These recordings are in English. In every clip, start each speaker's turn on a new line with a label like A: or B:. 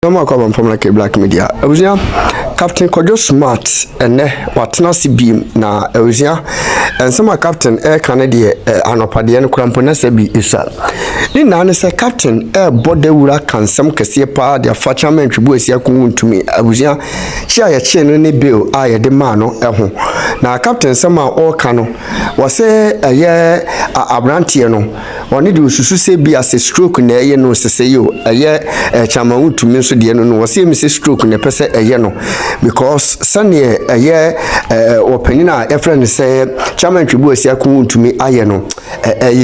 A: No come from like a black media. Ewusia Captain Kojo Smart ene watena CBM na ewusia ensema Captain Canada anopade ne krampo na sabi isa. Ni na ne se Captain bodewura kansem kese pa de afachaman twibu asia ko Wontumi ewusia chia ya chie no ne bill a ye de ma no eho. Na Captain sema o ka no wose eye abrantie no oni de ususu se bi as stroke na eye no sese yo eye chama Wontumi so de no wose mi se stroke na pese eye no because sane eye openina e friend say chama twibu asia ko Wontumi aye no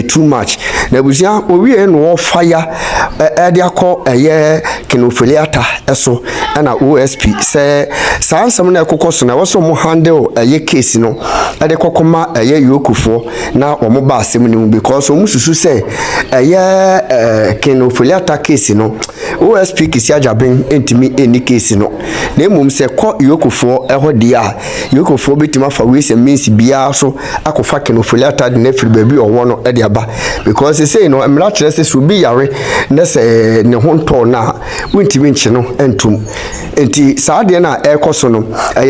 A: too much na busia owie no fire de akọ eye kinofeli Atta eso na OSP say sansam na ekokoso na woso mo handle eye case no de kokoma eye EOCO fo na omo ba asem ni because omo susu say eye kinofeli Atta case no OSP kisi ajaben entimi eni case no na emum say ko EOCO fo eho dia EOCO fo betima fa we say means bia so akofa kinofeli Atta de na free baby owo no e de aba because say no emra kire say so bi yare na say ne ho nto na wintimi nchi no entum enti saade na ekoso no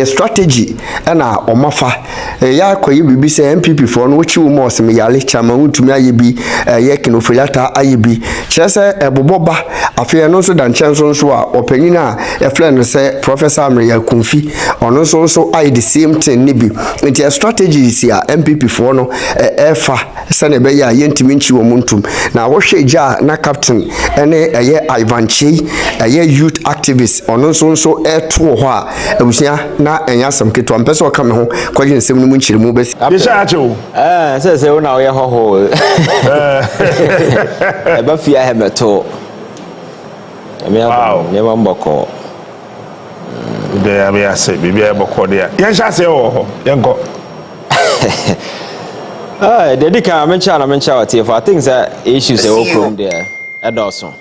A: strategy na omafa ya koyi bibi say MPP for no wuchi wo mo sem yale chama Wontumi ayebi ye kinofeli Atta ayebi kire say eboboba afi no so dan chenso so a opanyina e friend say Professor Amria Kumfi ono so aye the same thing ni bi enti strategy is ya MPP for no efa sane be ya yentimi nchi wo muntum na wo hwe ja na Captain ene eye Ivanchi eye youth activist ono so eto ho a abusia na enyasam keto mpese o kame ho kwaje nsem no mu nchire mu besi
B: ye sha acho
C: se wo na wo ye ho e ba fia hemeto me ma mboko
B: de abia se bibia boko de ye sha se ho yenko
C: Dedika mencha what if I think that issues the problem there. Edoso.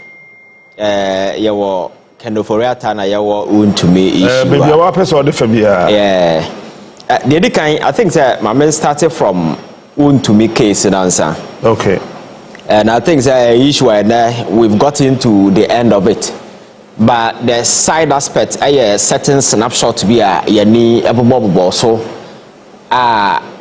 C: Yawo Ofori Atta na yawo Wontumi issue.
B: Baby wa person de fa bia.
C: Yeah. Dedika I think that my men started from Wontumi case in answer.
B: Okay.
C: And I think that issue and we've got into the end of it. But the side aspect a certain snapshot be a yani ebobobo so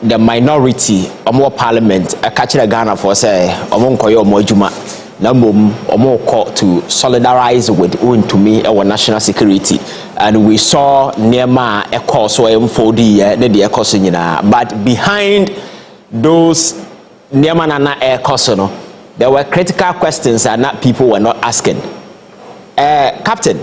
C: the minority omo parliament catch the Ghana for say omo nkoye omo adwuma na mom omo call to solidarize with Wontumi our national security and we saw Nema a course so M4D na the course nyina but behind those Nema na air course no there were critical questions that people were not asking. Captain,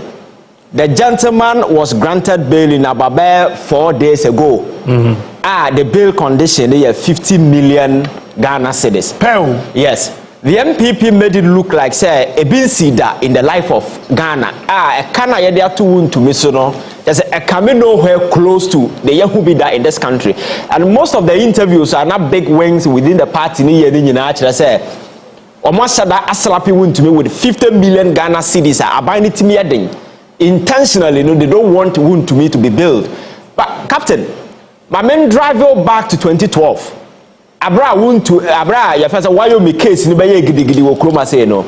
C: the gentleman was granted bail in Ababe 4 days ago. The bail condition is 50 million Ghana cedis.
B: Pew.
C: Yes. The MPP made it look like say a bin sida in the life of Ghana. A Kana yedia to Wontumi so no. There's a coming nowhere close to the Yahubida in this country. And most of the interviews are not big wings within the party ni yedi say almost aslapi Wontumi with 50 million Ghana cedis are buying it me intentionally, they don't want Wontumi to be built. But Captain, my men drive you back to 2012. Abra your first Wyoming case ni baye gidigidi wo kroma say no.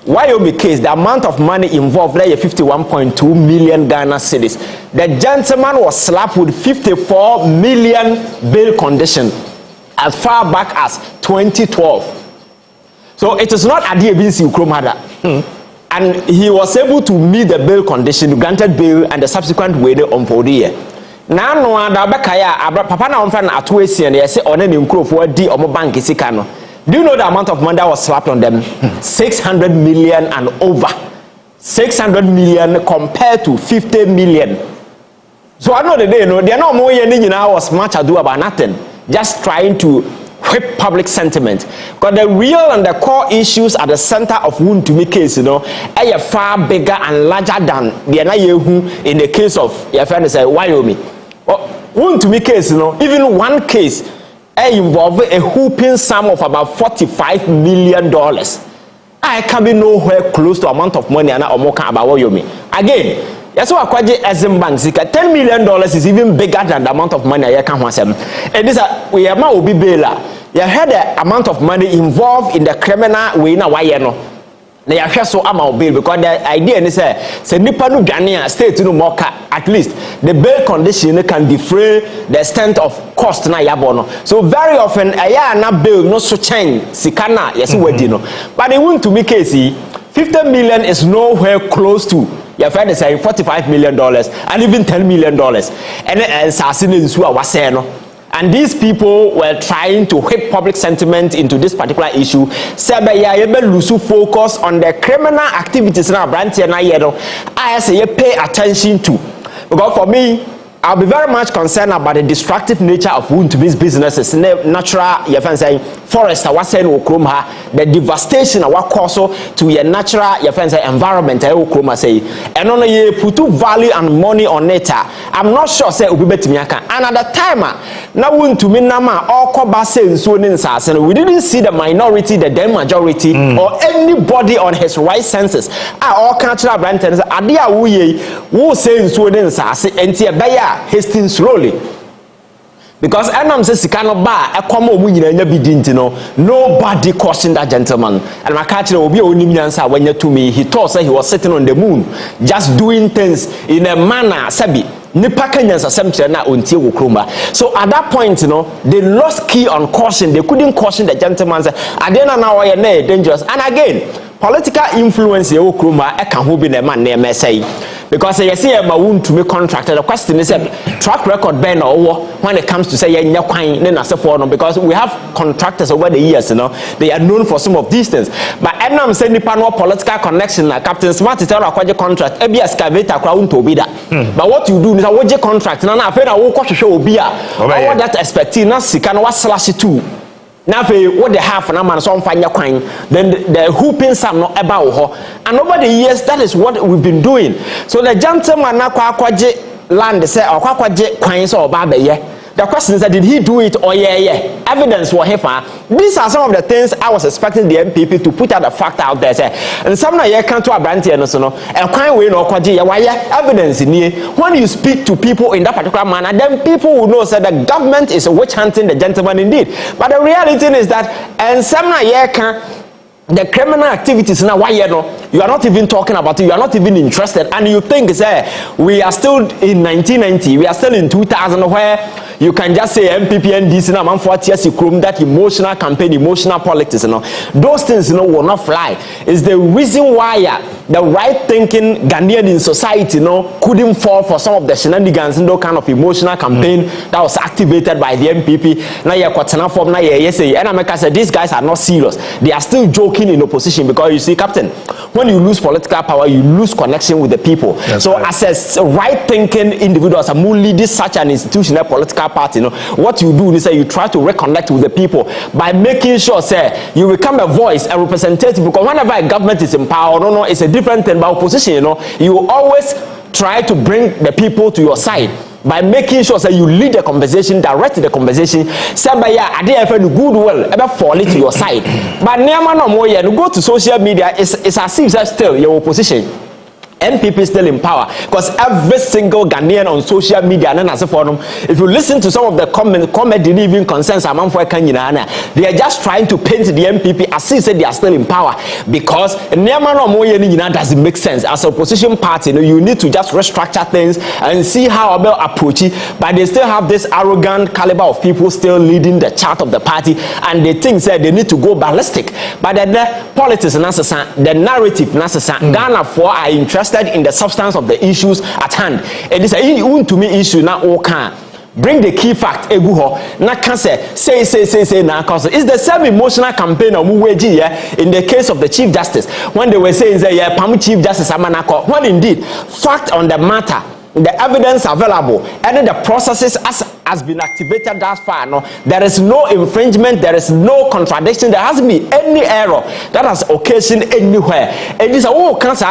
C: Wyoming case, the amount of money involved like 51.2 million Ghana cedis. The gentleman was slapped with 54 million bail condition as far back as 2012. So it is not Adiebinsi Ukromada. And he was able to meet the bail condition, granted bail, and the subsequent waiver on 4 years. Now, no one Papa na unfan at and they say on any for D or bank is Do you know the amount of money that was slapped on them? 600 million and over. 600 million compared to 50 million. So I know that they are not more was much ado about nothing. Just trying to whip public sentiment. Because the real and the core issues at the center of Wontumi case, are far bigger and larger than the in the case of your friend say Wyoming. Wontumi case, even one case involve a whooping sum of about $45 million. I can be nowhere close to amount of money and about Wyoming. Again, that's why Kwaje Azim Bank $10 million is even bigger than the amount of money I can want them. And this we have now be bailer. You heard the amount of money involved in the criminal way na why no. na ya hwe so ama bail because the idea is say nipa no dwane a state no more at least the bail condition can defray the extent of cost na yabo no. So very often na bail no so change sika na yesi wadi no, but in Wontumi case 50 million is nowhere close to your friend is saying $45 million and even $10 million and sasine nsu a wase no. And these people were trying to whip public sentiment into this particular issue. Sebeya yebe lose focus on the criminal activities na branch na yedo. I say you pay attention to, because for me, I'll be very much concerned about the destructive nature of Wontumi's businesses. Natural, you can say, forest, the devastation of what cause to your natural, you can say, environment. And on you put value and money on it. I'm not sure say ubi betimiaka. And at the time, now Wontumi nama all kobase and we didn't see the minority, the then majority, or anybody on his right senses. All cultural branches, adia wuye who say so and hasting slowly, because Anam says Sikano Bar, a common winner, nobody cautioned that gentleman. And my catcher will be only answer when you to me. He thought he was sitting on the moon, just doing things in a manner, Sabi. So at that point, they lost key on caution. They couldn't caution the gentleman. Say, I didn't know why you're dangerous. And again, political influence you can be the man name say. Because you see a Wontumi contractor, the question is track record ban or when it comes to say because we have contractors over the years, they are known for some of these things. But I'm saying the panel political connection, Captain Smart is tell a contract, a excavator crown to be that. But what you do is a wage contract, and I feel I will show be what that expecting us, can what slash it too. Now, what they have and I'm so find your coin, then the hooping some not about her. And over the years, that is what we've been doing. So the gentleman now kwaje land say or kwaje coins or babe. The question is that did he do it or yeah. Evidence for him. These are some of the things I was expecting the MPP to put out the fact out there. Say, and some now can't to a brand here no and quite way no kwaje why evidence in here. When you speak to people in that particular manner, then people will know that the government is witch hunting the gentleman indeed. But the reality is that and some now the criminal activities now why you are not even talking about it, you are not even interested, and you think we are still in 1990, we are still in 2000 where you can just say MPP and DC now man 40 years that emotional campaign, emotional politics, those things will not fly. It's the reason why the right thinking Ghanaian in society couldn't fall for some of the shenanigans and those kind of emotional campaign that was activated by the MPP. Now you're quite form now and I said these guys are not serious, they are still joking in opposition, because you see, Captain, when you lose political power, you lose connection with the people. That's so right. As a right-thinking individuals who lead such an institutional political party, what you do is you try to reconnect with the people by making sure you become a voice, a representative, because whenever a government is in power, it's a different thing. But opposition, you always try to bring the people to your side by making sure that you lead the conversation, direct the conversation. Somebody I didn't find goodwill ever fall into your side. But never no more you go to social media, it's as if that's still your opposition. MPP is still in power, because every single Ghanaian on social media and as a forum, if you listen to some of the comedy even concerns among for they are just trying to paint the MPP as if they are still in power, because doesn't make sense. As a opposition party, you need to just restructure things and see how about approach it. But they still have this arrogant caliber of people still leading the chart of the party, and they think that they need to go ballistic. But the politics the narrative Ghana for are interested in the substance of the issues at hand. It is a Wontumi issue now. Bring the key fact na can say now, cause it's the same emotional campaign of Muweji in the case of the Chief Justice, when they were saying Pam Chief Justice Amanako, when indeed fact on the matter, the evidence available and the processes has been activated thus far. There is no infringement, there is no contradiction, there hasn't been any error that has occasioned anywhere. And this all cancer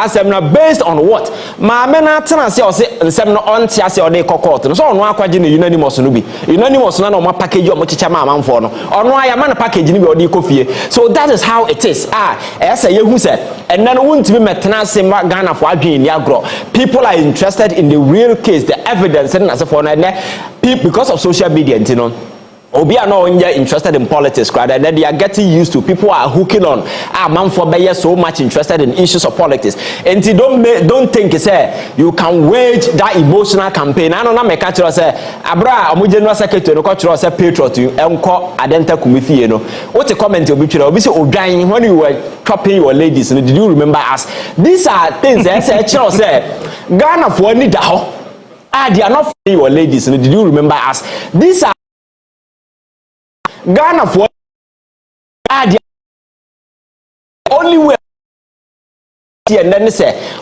C: based on what? Mamena tenancy or say on Tiasi or de court. So on one question unanimous nubi. Unanimous no more package or muchama man for no. Or no I man a package in the coffee. So that is how it is. As a who said, and then won't be tenancy Ghana for Yagro. People are interested in the real case, the evidence, and as a for because of social media, Obi are not interested in politics, right? And then they are getting used to people are hooking on. Man for be so much interested in issues of politics. And don't think say you can wage that emotional campaign. I don't know make catch say Abra omo general secretary no catch say patriot you enko adenta kumifie no. What a comment obi tire obi say odwan when you were chopping your ladies. Did you remember us? These are things that say Ghana for need da ho. They are not for your ladies. Did you remember us? These are Ghana for the only way, and then say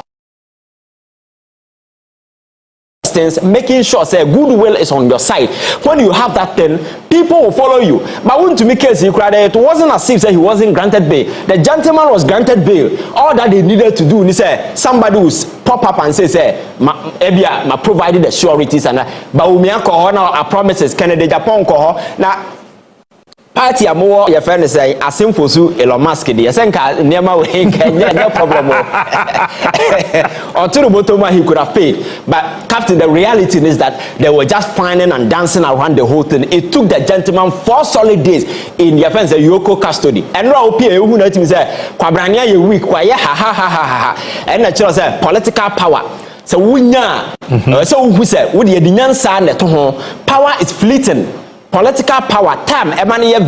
C: making sure say goodwill is on your side. When you have that thing, people will follow you. But when to make case he cried, it wasn't as if say he wasn't granted bail. The gentleman was granted bail. All that they needed to do, he said somebody will pop up and say ma provided the sureties and but we now promises Canada Japan now. Party more your friend say as simple so Elon Musk dey senka never we no problem or to the bottom he could have paid, but Captain, the reality is that they were just finding and dancing around the whole thing. It took the gentleman 4 solid days in your friends EOCO custody and now who know him say kwabrania ye week kwa ha and the say political power. So so who say would the nyansa na to ho power is fleeting. Political power, time,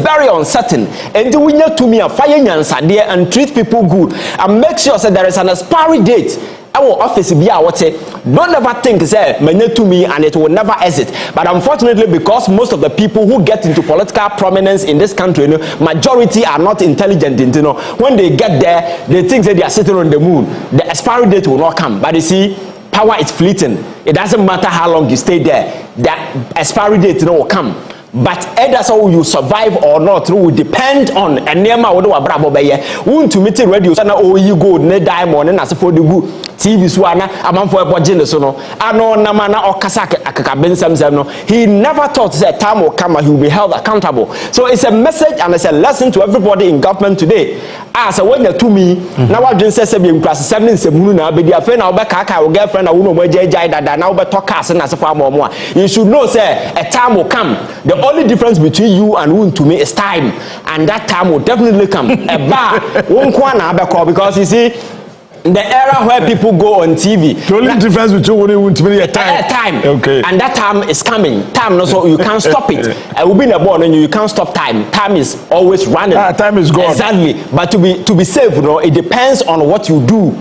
C: very uncertain. And we need to me a fire nyansa there and treat people good and make sure that there is an expiry date. Our office be our say. Don't ever think say many to me and it will never exit. But unfortunately, because most of the people who get into political prominence in this country, majority are not intelligent. When they get there, they think that they are sitting on the moon. The expiry date will not come. But you see, power is fleeting. It doesn't matter how long you stay there. The expiry date will come. But either so you survive or not, it will depend on a name I would brabo beye. Wontumi radio sana you go ne diamond and as for the good TV swana among for a budget so no. Ano namana or kasak akakabensam no. He never thought that time will come and he will be held accountable. So it's a message and it's a lesson to everybody in government today. As when you to me, now I just say be in class 7 in Semuna, be their friend, I'll back our girlfriend, I won't know that now but talk as a far more. You should know, say, a time will come. The only difference between you and Wontumi is time, and that time will definitely come. A bar won't because you see, the era where people go on TV.
B: The only difference between Wontumi is
C: time.
B: Okay.
C: And that time is coming. Time, so you can't stop it. I will be in a born and you can't stop time. Time is always running.
B: Time is gone.
C: Exactly. But to be safe, it depends on what you do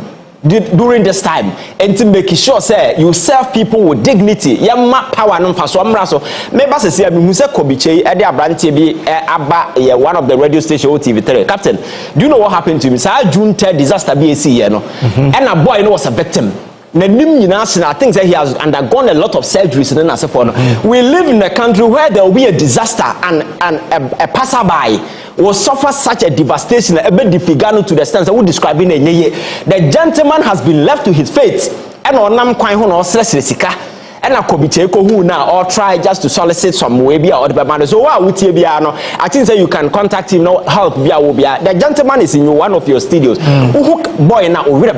C: during this time, and to make sure say you serve people with dignity. Yamma power no faso amraso. Maybe say me say Kobiche e dey abrante bi aba one of the radio station TV3. Captain, do you know what happened to me? Say June 3rd disaster be here no. And a boy was a victim. I think that he has undergone a lot of surgeries and as for we live in a country where there will be a disaster and a passerby will suffer such a devastation, a bit difficult to the sense I would describe in the gentleman has been left to his fate and on nam kwan ho no stress sika and a Kobicheko who now or try just to solicit some way be or the so what would you I think that you can contact him no help be the gentleman is in one of your studios boy now over.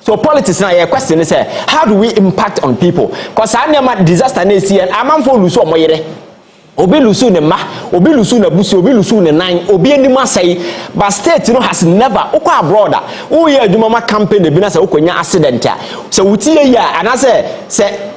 C: So politics now your question is how do we impact on people? Because I never disaster na see and am for lusu omoyere. Obi lusu ne ma, obi lusu na busi, obi lusu ne nine, obi anima say, but state has never okwa abroad. Who ye adwuma campaign be na say okonya accident ya. So wutie ya and I say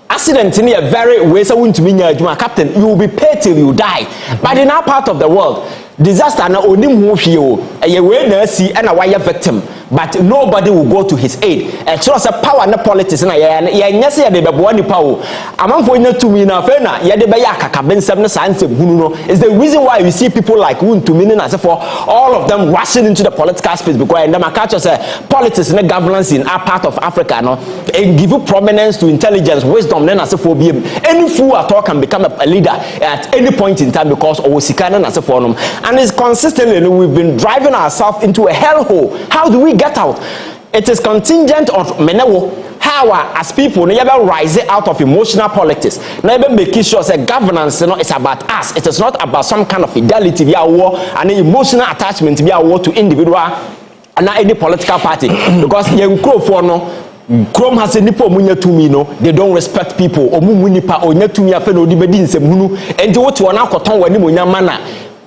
C: accident in a very way so Wontumi nya adwuma captain you will be paid till you die. But in our part of the world disaster na onim ho hwie o eye we na asi na why victim but nobody will go to his aid. Trust a power na politics na ye nyese ye de bebo nipa o amanfo nya tumi na fe na ye de be ya kakabensem na sansem hunu no is the reason why we see people like Wontumi na say for all of them rushing into the political space because them catch us politics and governance in our part of Africa no and give prominence to intelligence wisdom na say for biem any fool at all can become a leader at any point in time because osikana na say for no. And it's consistently we've been driving ourselves into a hellhole. How do we get out? It is contingent on menewo how as people never rise out of emotional politics. Never making sure that governance is about us. It is not about some kind of fidelity via war and emotional attachment via war to individual and not any political party. Because young crow for no Chrome has a nipo munya to me, no, they don't respect people, or munipa or nyatumi afe no dibedin se munu, and what to an alcoton when munya mana,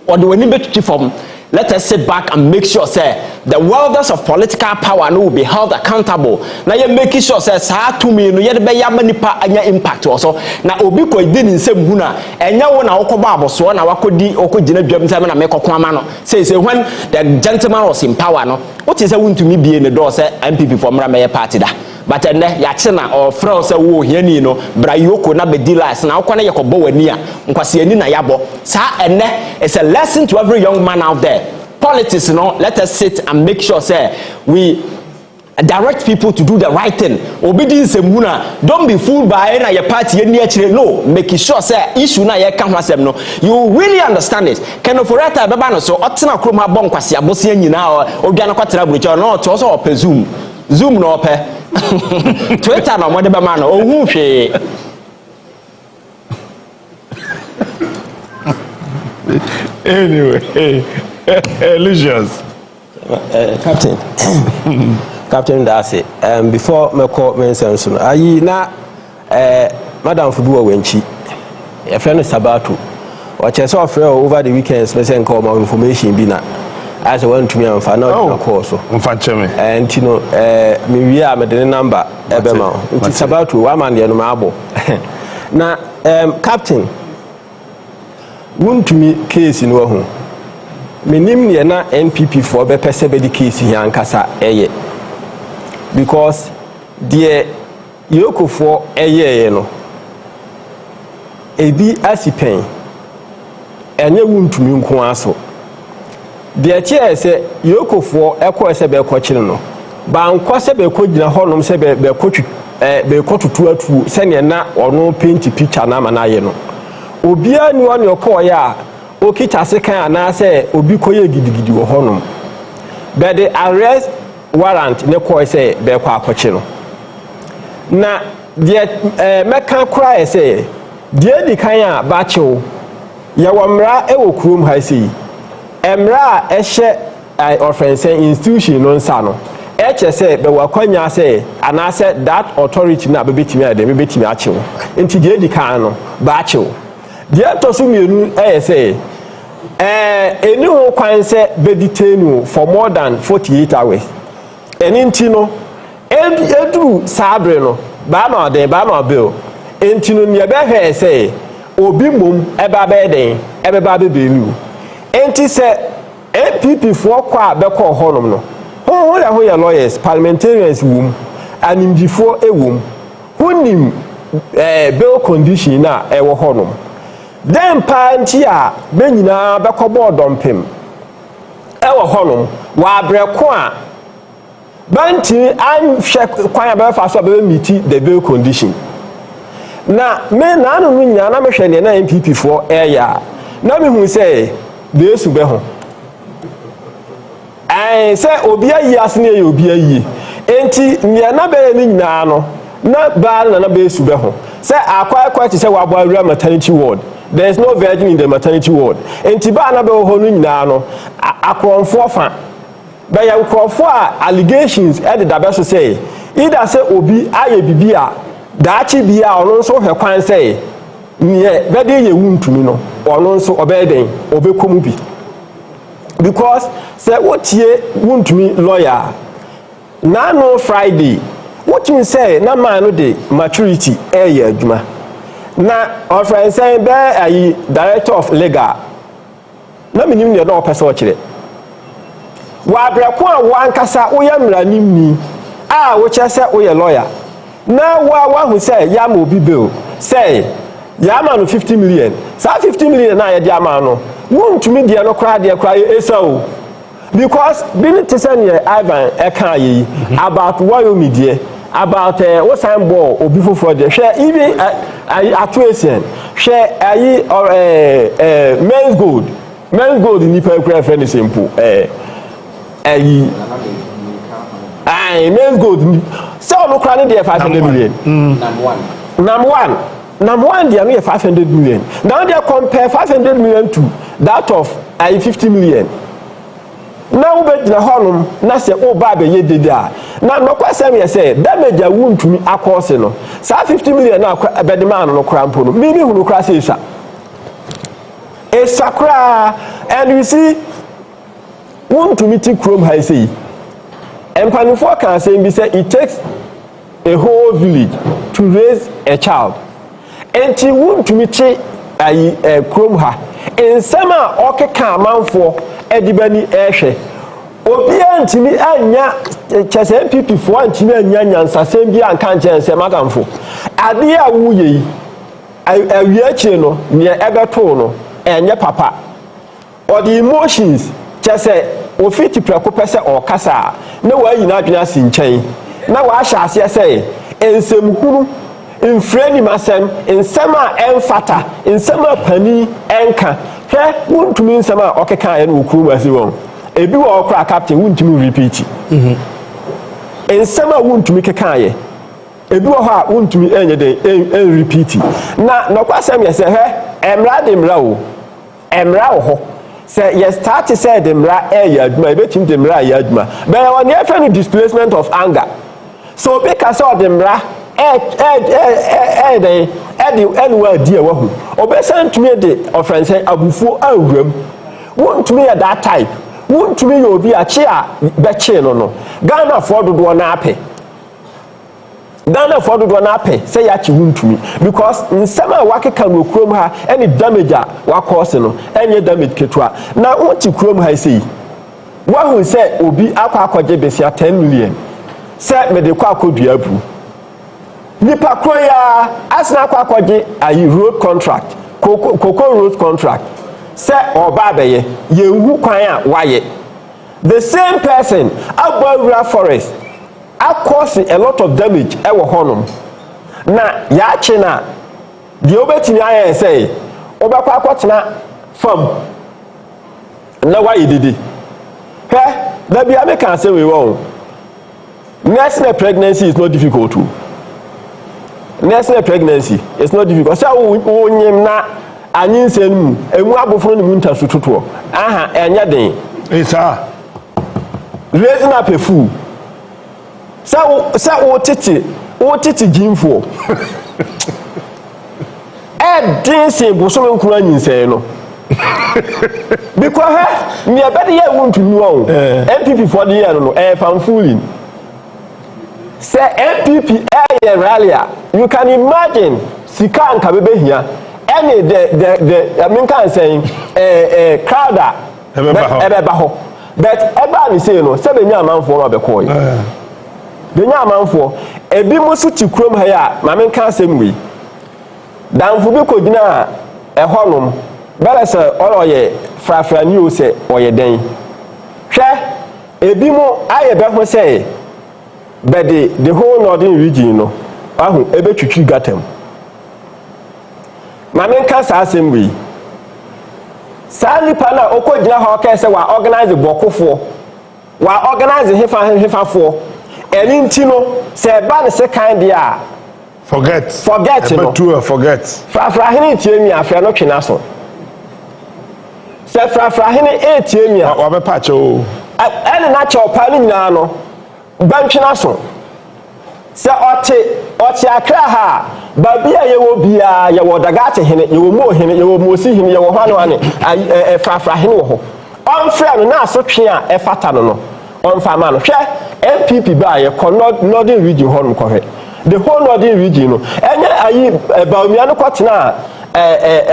C: or the winning from. Let us sit back and make sure, say, the wielders of political power will be held accountable. Now you making sure, say, sa to me, no yet be yamanipa anya impact also. Now obi ko idin in same huna, and ya wona okobabo so na wakodi okojina dwam say na make kwama no. Say when the gentleman was in power no, what is a Wontumi be in the door say MPP for mra party da. But then ya chena or fraud say wo hiani no bra EOCO na be dealers na akwana yakobo wani a nkwase ani na yabo sa enne it's a lesson to every young man out there. Politics, let us sit and make sure say we direct people to do the right thing. Obedience muna, don't be fooled by any your party any actually no, make sure say issue na ye kan wasem no. You really understand it. Can Ofori beba no so otina krom ha bon kwase abosi nyina o dwa na kwatera burucho no to so ope zoom no ope Twitter no modebe man no ohu hwe
B: Anyway, Lucius.
D: Captain. Captain Darcy. Before me call mention soon. Ayi na Madam Fuduwa Wenchi. A friend is Sabatu. Watch us off over the weekends. Let's call my information. Bina. As I went to me and found out the course. And you know, we are the number. Ebema. It's about to 1 man the mabo. Now, Captain. Wontumi case in wo ho menim ne na NPP for be pese be di case here ankasa eye because the EOCO for eye no ebi asipen enye Wontumi nko aso the tie se EOCO for ekọ se be ekọ kire no ba nko se be ekọ gina honom se be ekọ be ekọ tutu atu se ne na ono paint picture na manaye no obia ni won yoko ya okita sekan na say obi koye gidigidi wo honum but the arrest warrant ne ko say be kwa akoche no na the meka kura say the di kan a ba chew ye womra e wo krom ha sei emra e hye offense institution no nsa no e che say be wakwanya say ana say that authority na be betimi ade be betimi achew enti the di kan no ba chew dia to so mienu say eni ho kwan se be detain for more than 48 hours eni nti no eduru sabre no ba na ode ba na bill enti no ne be hwe say obi mom e ba be den e be ba be belu enti se MPP for kwa be ko honom no ho ya ho ya lawyers parliamentarians wum animdifo ewum hunim bill condition na e wo honom dem panti a benyina bekobo dompem e wo honom wa breko a banti an hwe kwan be fa so be meet the bill condition na me na anu nya na me hwe ne na MPP for eya na me hu say be esu be ho say obi ayi asne ye obi ayi enti nya na be ni nyina no na ba na be esu be ho say akwa ti say wa bo awura maternity ward. There is no virgin in the maternity ward. Enti ba na be ho no nyina no akronfo fa ba ya akronfo a allegations e da be so say either say obi aye bibia daachi bia ono nso hwe kwan say niye be de ye Wontumi no ono nso obeden obekomu bi because say wotie Wontumi lawyer na no Friday what you say na man no de maturity e ya adwuma na Ofori say be ayi director of legal na minim ne do person kire wa breko a wa nkasa wo ya mrani ni a wo che say wo ye lawyer na wa hu say ya ma obi bill say ya ma no 50 million sa 50 million na ya dia ma no Wontumi dia no kra dia kra esau because bin tisane Ivan eka yi about Wyoming die about what sign ball obi for the share even atuation share ayi or men's gold ni pa kra friend simple ayi men's gold so no kra ni 500 million number one they are 500 million now they compare 500 million to that of 50 million na wo be gina honum na se o ba be ye dede a na no kwasem ye say damage a wontumi akose no sa 50 million na be de man no krampo no mi hunu kra se isa esakra. And you see wontumi ti krom ha say empanifo kan say bi say it takes a whole village to raise a child. Enti wontumi ti ayi krom ha ensema okeka amanfo edibani ehwe obi antimi anya chese MPP fo antimi anya nyansasem bi anka nche madamfo ade a wuye awie achi no ne ebeto no enye papa or the emotions chese ofiti preko pese o kasa na wa yina adwena sinchen na wa ahya ase say ensem huru infreni masem ensema emfata ensema pani enka hwe wontumi nsema okeka ye no okuru asi won ebi wo okra captain wontumi repeat ensema wontumi keka ye ebi wo ha wontumi enye den en repeat na no kwasem ye se hwe emra de mra wo emra wo ho se ye start say de mra e aduma ebetim de mra ya aduma but when you find displacement of anger so because of the mra anywhere dear wahu obesan to me the offense abufu awuram won't me at that type won't me you be a chair beche no Ghana for do na ape Ghana for do na ape say ya chi won't me because nsema wake kan okrom ha any damage a wa cause no any damage ketua na won't krom ha say wahu say obi akwa akwaje besia 10 million say me de kwa akodua abu nipa kroya asna kwa kwaje ayi road contract cocoa road contract say oba beye yehu kwan a waye the same person abawura forest cause a lot of damage e wo honom na ya chi na de obetimi aye say obekwa akotena farm na waye didi he na bia me kan say we won nursing pregnancy is not difficult too. Nursing pregnancy is not difficult. So wonyem na anyinse nu emu abofro ne munta sututo aha enya den isa raising up a fool so o titi jimfo din se boso nkuru anyinse no because me abede ye wontunu o MPP for the year no fan fooling say MPP rally you can imagine sika anka bebe hia any the I mean can saying crowd ebe ho but eba ni say no say be nya amanfo no be koy be nya amanfo ebi musu ti krom ha ya ma men kan asem wi danfo bi ko gina honom bele say oloye frafra ni o say oye den hwe ebi mo aye be ho say but the whole northern region no ahu ebe twitwi gatem ma men kan sa asem wi sali pana okogina ha ka se wa organize bokofo wa organize hefafo elinti no se ba ne se kan dia
B: forget
D: no
B: forget
D: frafra hene tie mi afia no twena so se frafra hene tie mi
B: wa be pa che o
D: ene na che opa ni nyina no bantwena so se ote akra ha babia ye wo bia ye wo dagate hene ye wo mo hene ye wo mosi hene ye wo hwano ane frafra hene wo ho onfra no na so twe a efata no onfa ma no hwe MPP ba ye northern region ho no kohwe the whole northern region no enye ayi baumia no kwatena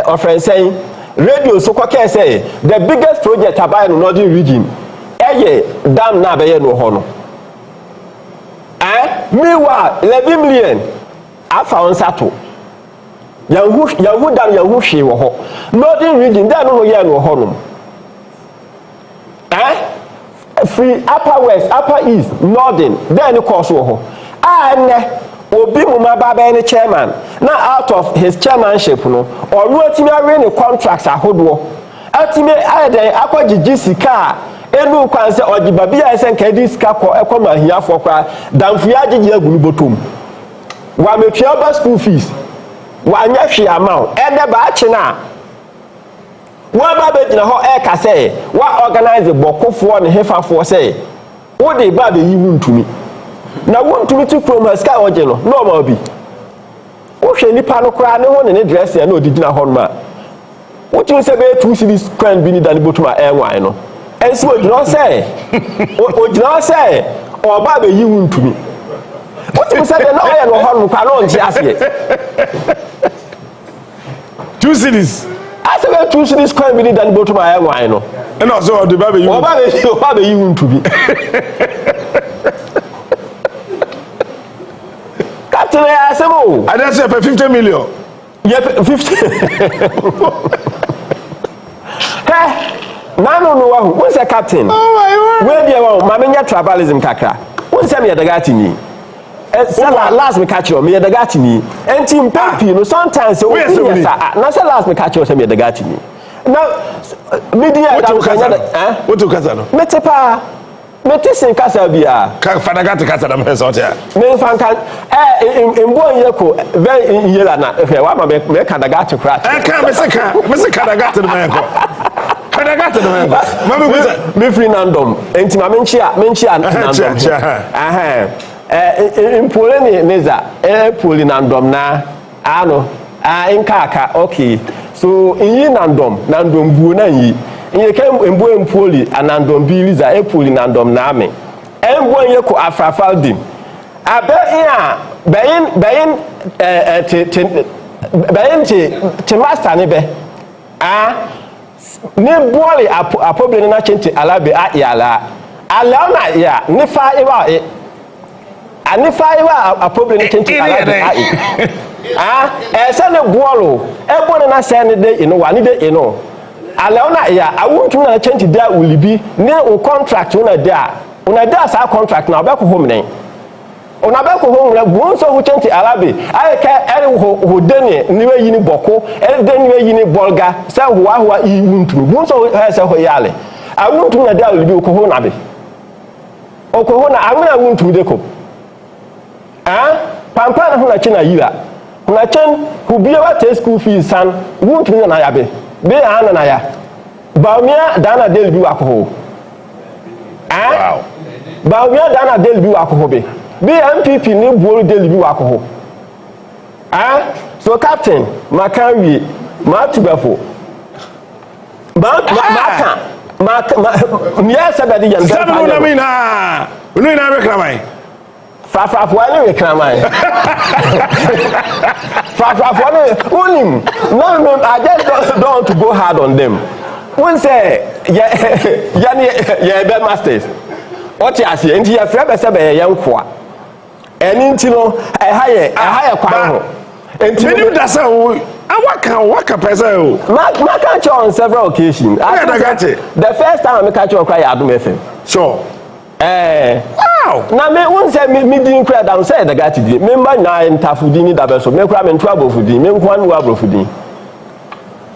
D: ofrensei radio so kwake say the biggest project about no northern region eye dam na be ye no ho no meanwhile 11 million afa on sato yahu dam yahu hwe wo ho northern region da no ye no ho no free upper west upper east northern then course wo ho ne obi mu mababa ne chairman na out of his chairmanship no onu atimi awe ne contracts ahodo atimi ayeden akogigi sika enu kwanse ogiba bia ese nka di sika ko ekoma hiafo kwa damfu ya gigi agunu botom wa metwa ba school fees wa nya hwe amount ede ba achi na Wa ba be gina ho e ka say wa organize bokofo ne hefafo say wo de ba be yi Wontumi na Wontumi ti from sky oje no ma bi wo hwe nipa no kra ne ho ne dress ya na odigina ho no ma wo ti se be 2 cities coin bi ni dan botuma e wan no ensi wo gina say o gina say o ba be yi Wontumi wo ti se be na o ye no ho no kwa no nji ase
B: 2 cities
D: I said 2 cities coin bi ni dan botuma e wan no
B: and also the baby you
D: o ba be yi Wontumi Captain Asemo.
B: I don't say 50 million.
D: Yeah, 50. Hey, no. Who's a captain?
B: Oh my word.
D: Where do you want? Mamma tribalism kakra. Who's me the gatini? Last me catch you, me the gatini. And team Papi, no sometimes so yes, na say last me catch you, say me the gatini. Now, media
B: what to Casano?
D: Metepa. Metisen kasa bia
B: ka fadagate kasa na me so tia
D: me fanka embo yeko very yela na fe wa ma me kadagate kra
B: ka me se kadagate na me ko kadagate na me ko ma
D: me free nandom enti ma menchia nandom impole ni neza poli nandom na ano inkaka okay so inyi nandom buo na yi Nye ke embo empoli anandom biliza epoli nandom na ame embo yeko afrafaldim abe ya beyin te master ne be ne boli apoble na chenti alabe a yala ala na ya ne fa iwa apoble ne chenti alabe a ese ne bolo ebo ne na se ne de ino wa ne de ino Alona ya Wontumi na change da ulibi ne o contract una da sa contract na obeko home ne ona beko home na bonso hu change Arabe Ayeka ere ho deni niwe yini boko ere deni niwe yini bolga sa huwa I Wontumi bonso ha sa ho yale Wontumi na da ulibi ko ho na be oko ho na amina Wontumi de ko pampa na ho na china yira na chen hu biya wa te school fees san Wontumi na ya be be ana na ya baumia dana del bi wakoho
B: wow
D: baumia dana del bi wakoho be MPP ni buolu del bi wakoho so captain makanwi matubafo maka niya sabadi yan da
B: sabu na mina unu na be kramai
D: Fafafo ani we kramai Fafafo ani unim no I just don't want to go hard on them when say yeah be masters what you say enti ya frɛ be se be yankoa eni nti no ɛha ye kwan ho enti
B: me nim da say waka pesa o
D: ma catch on several occasions the first time I catch on cry Adum FM
B: sure
D: wow na me won say me din kra down say the gati di me mba na ntafudi ni da be so me kra me ntu abofudi me nko anu abofudi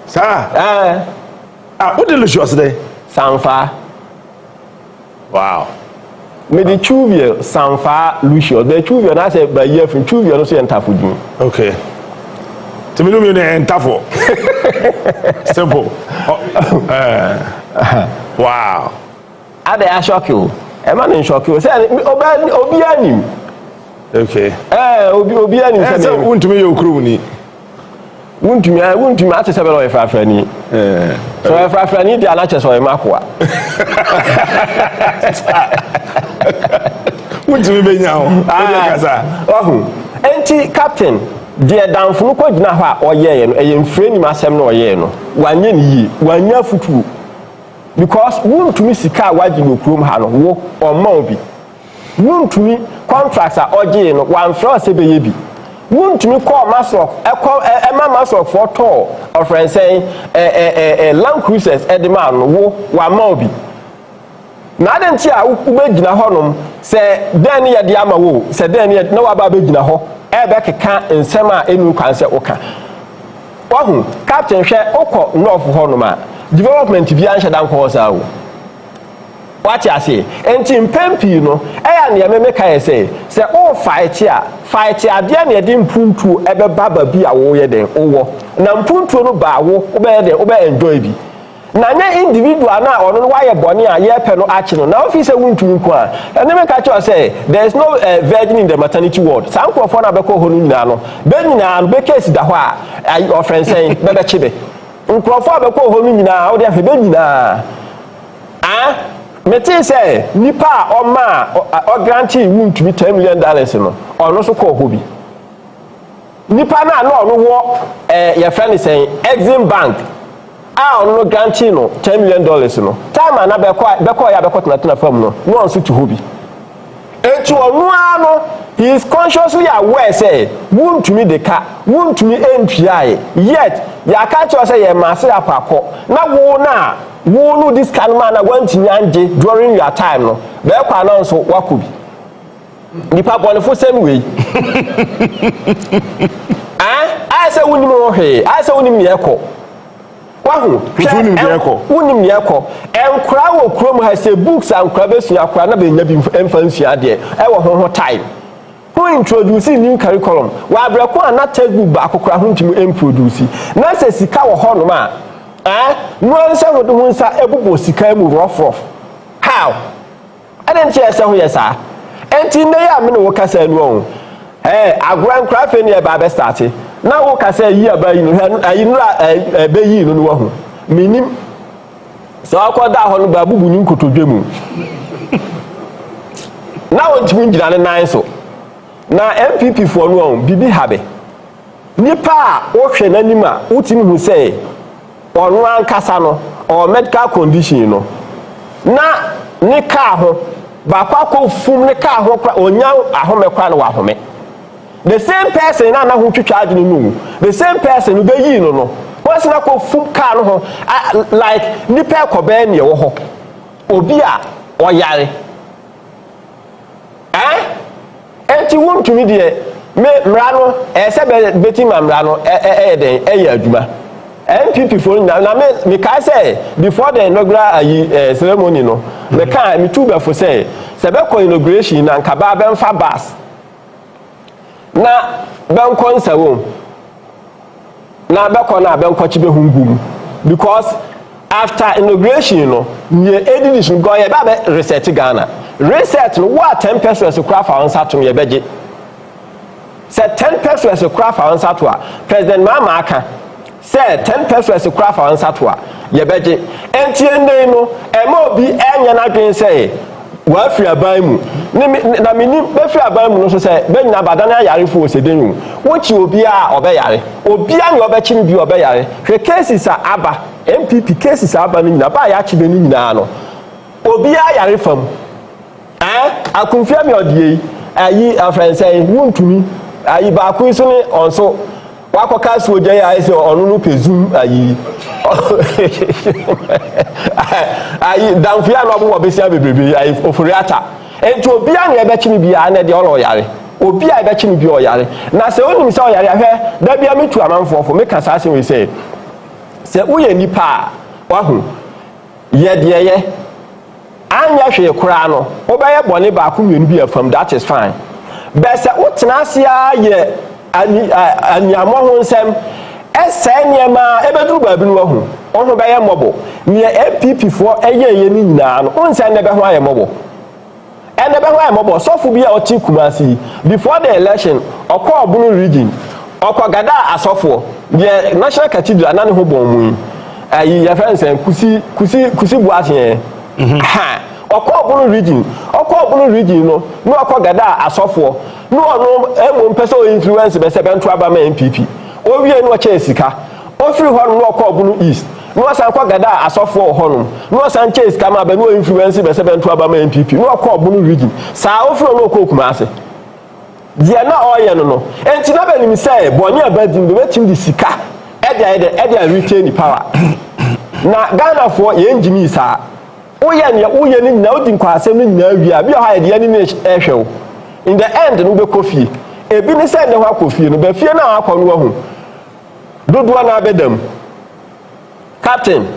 B: sa what delicious day
D: sanfa
B: wow
D: me di chuvie sanfa lucious the chuvie na say ba yefun chuvie no so ntafudi
B: okay timi no me na ntafo simple wow
D: ade a shock you e ma no shock you say obi anim
B: okay
D: obi anim
B: say Wontumi ye okru ni
D: Wontumi ate sebelo e frafrani so e frafrani di anache so e makoa
B: Wontumi benya ho kaza
D: enti captain de danfunu ko gina ho a oyeye no e mfreni masem no oyeye no wanye ni yi wanya futu because Wontumi sika waji no krom ha no wo omma bi Wontumi contracts a oje no wan fro se beye bi Wontumi call master ema master for tour of friend saying Land Cruisers edema no wo wa ma obi na adanti a ubegina ho nom se den ye de ama wo se den ye na wa ba begina ho ebe keka nsem a enu kwan se oka wahu captain hwe okọ north ho nom a development bi anhye dan ko sa wo wachi ase enti mpempi no eya ne me meka ye se o fight ade na ye de mpuntu ebe baba bi a wo ye den owo na mpuntu no ba wo obe ye den obe enjoy bi na nya individual na ono no waye boni a ye pe no achi no na office wuntumi ko a ene me ka cho say there is no virgin in the maternity ward san krofo na be ko ho no nyina no be nyina no be case da ho a offense be be chibe nkrofo be ko ho no nyina wo de afi be nyina meti say nipa o ma o grantee wuntumi $10 million no ono so ko ho bi nipa na no ono wo ye friend say Exim Bank no grantee no $10 million no time na be ko ya be ko tena fam no onso to hobi etu onu ano he is consciously aware say wuntumi de ka wuntumi entwiae yet ya ka cho say ye masse apako na wo no this kind man na wantimi anje during your time no be kwa na nso wakobi nipa bonefo same way I say wunim no he I say wunim ye ko wahu wunim ye ko enkura wo krom ha say books and kura besu akura na be nya bi emfansua de e wo ho time who introduce new curriculum wa breko ana textbook ba akokura ho ntimi emproduce na say sika wo ho no ma no say wo do nsa ebubo sika mu rough how I didn't say say ho yesa enti ne ya me no wo kasa nu on agran kura fe ne ba be start na wo ka say yi aba yi no ayi no be yi no wo ho minim so akoda ho no ba bubu ni nkotodwemu na won timi ngira ne nan so na MPP for no on bibi habe nipa wo hwe nanim a utimi hu say onu ankasa no or medical condition no na ne ka ho ba kwa fum ne ka ho onya ahome kwa no wa home. The same person na who charge no the same person who be yi no once na ko fum car no like nipa ko be ne wo ho obi a oyare enti wuntumi de me mra no se beti ma mra no den adwuma MPP for na me ka say before the inaugural ceremony no me ka me tuba for say se be ko inauguration na nkaba be mfa bus na benko nsawo na beko na benko chibe hungum because after inauguration no ye edition go ye ba be reset Ghana reset no what 10 pesos kura fa on satum ye beje say 10 pesos kura fa on satwa president mama aka say 10 pesos kura fa on satwa ye beje entie ndey no ema obi enya na dwen say wa fi aban mu na mini be fi aban mu no so say be nyina badan ayare fu osedenwu wo chi obi a obeyare obi a ne obechi bi obeyare hwe cases a aba MPP cases aba ni nyina ba ya chi be ni nyina no obi a yare fam akunfia me odie ayi afransai wuntumi ayi ba kun so ne onso wakoka so oje ya ise onu no pezum ayi ayi danfia no bo besia bebrebe ayi Ofori Atta enti obi a ne be chimi bia na de olo yare obi a be chimi bia oyare na se onim se oyare ahwe da bia metu amanfofo me kasa ase we se uye nipa wahu ye de ye anya hwe kura no obaye bone ba ko mienu bia fam that is fine but se utena asia ye anyamo ho nsem eseniema ebeduru ba bi no wahu onho be ye mobo ne MPP for eye ni nyina no onsen ne be ho aye mobo ene be ho aye mobo sofu bi a oti kumasi before the election okọ obunu region okọ gada asofo the national cathedral na ne ho bonmu ayi ya fensen kusi buatie okọ obunu region no okọ gada asofo no ono emo mpese influence be se bento aba ma MPP o wie no che sika o free ho no okọ obunu east no san kwa gada asofo ho no san che sika ma be no influence be se bento aba ma MPP no okọ obunu region sa o free no okọ kumase dia na oye no enti na be nim say boni abadin be wetim di sika e retain power na Ghana for ye engineer sa uye ni na odi kwa asem ni na wi abi ha ye ni ehwe in the end no be kofi ebi ni say ne ho kofi no be fie na akọ no hu dodo na abedam captain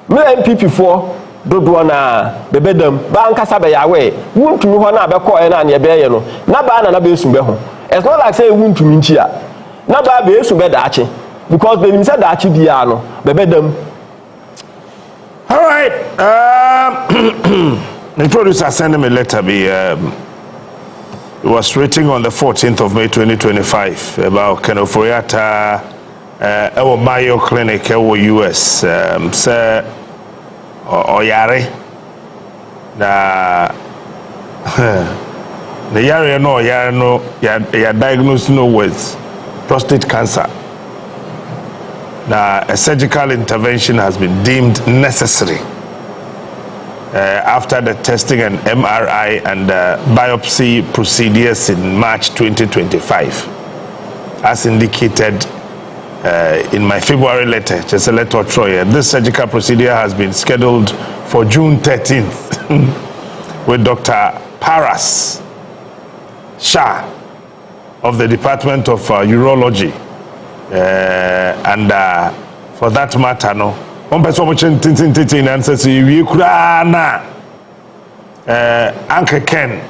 D: me MPP for dodo na bebedam ba nkasa be yawe wuntumi ho na abekọ e na ne be ye no na ba na be esu be ho it's not like say wuntumi nchi a na ba be esu be daache because be nim say daache bia no bebedam
B: right. The producer sent him a letter. It was written on the 14th of May 2025 about Ofori Atta our Mayo Clinic our US. Sir Oyare na the yare no ya diagnosed with prostate cancer. Now, a surgical intervention has been deemed necessary after the testing and MRI and biopsy procedures in March 2025. As indicated in my February letter, just a letter of Troy, this surgical procedure has been scheduled for June 13th with Dr. Paras Shah of the Department of Urology. And for that matter, no, one person watching tin and says, "We could Uncle Ken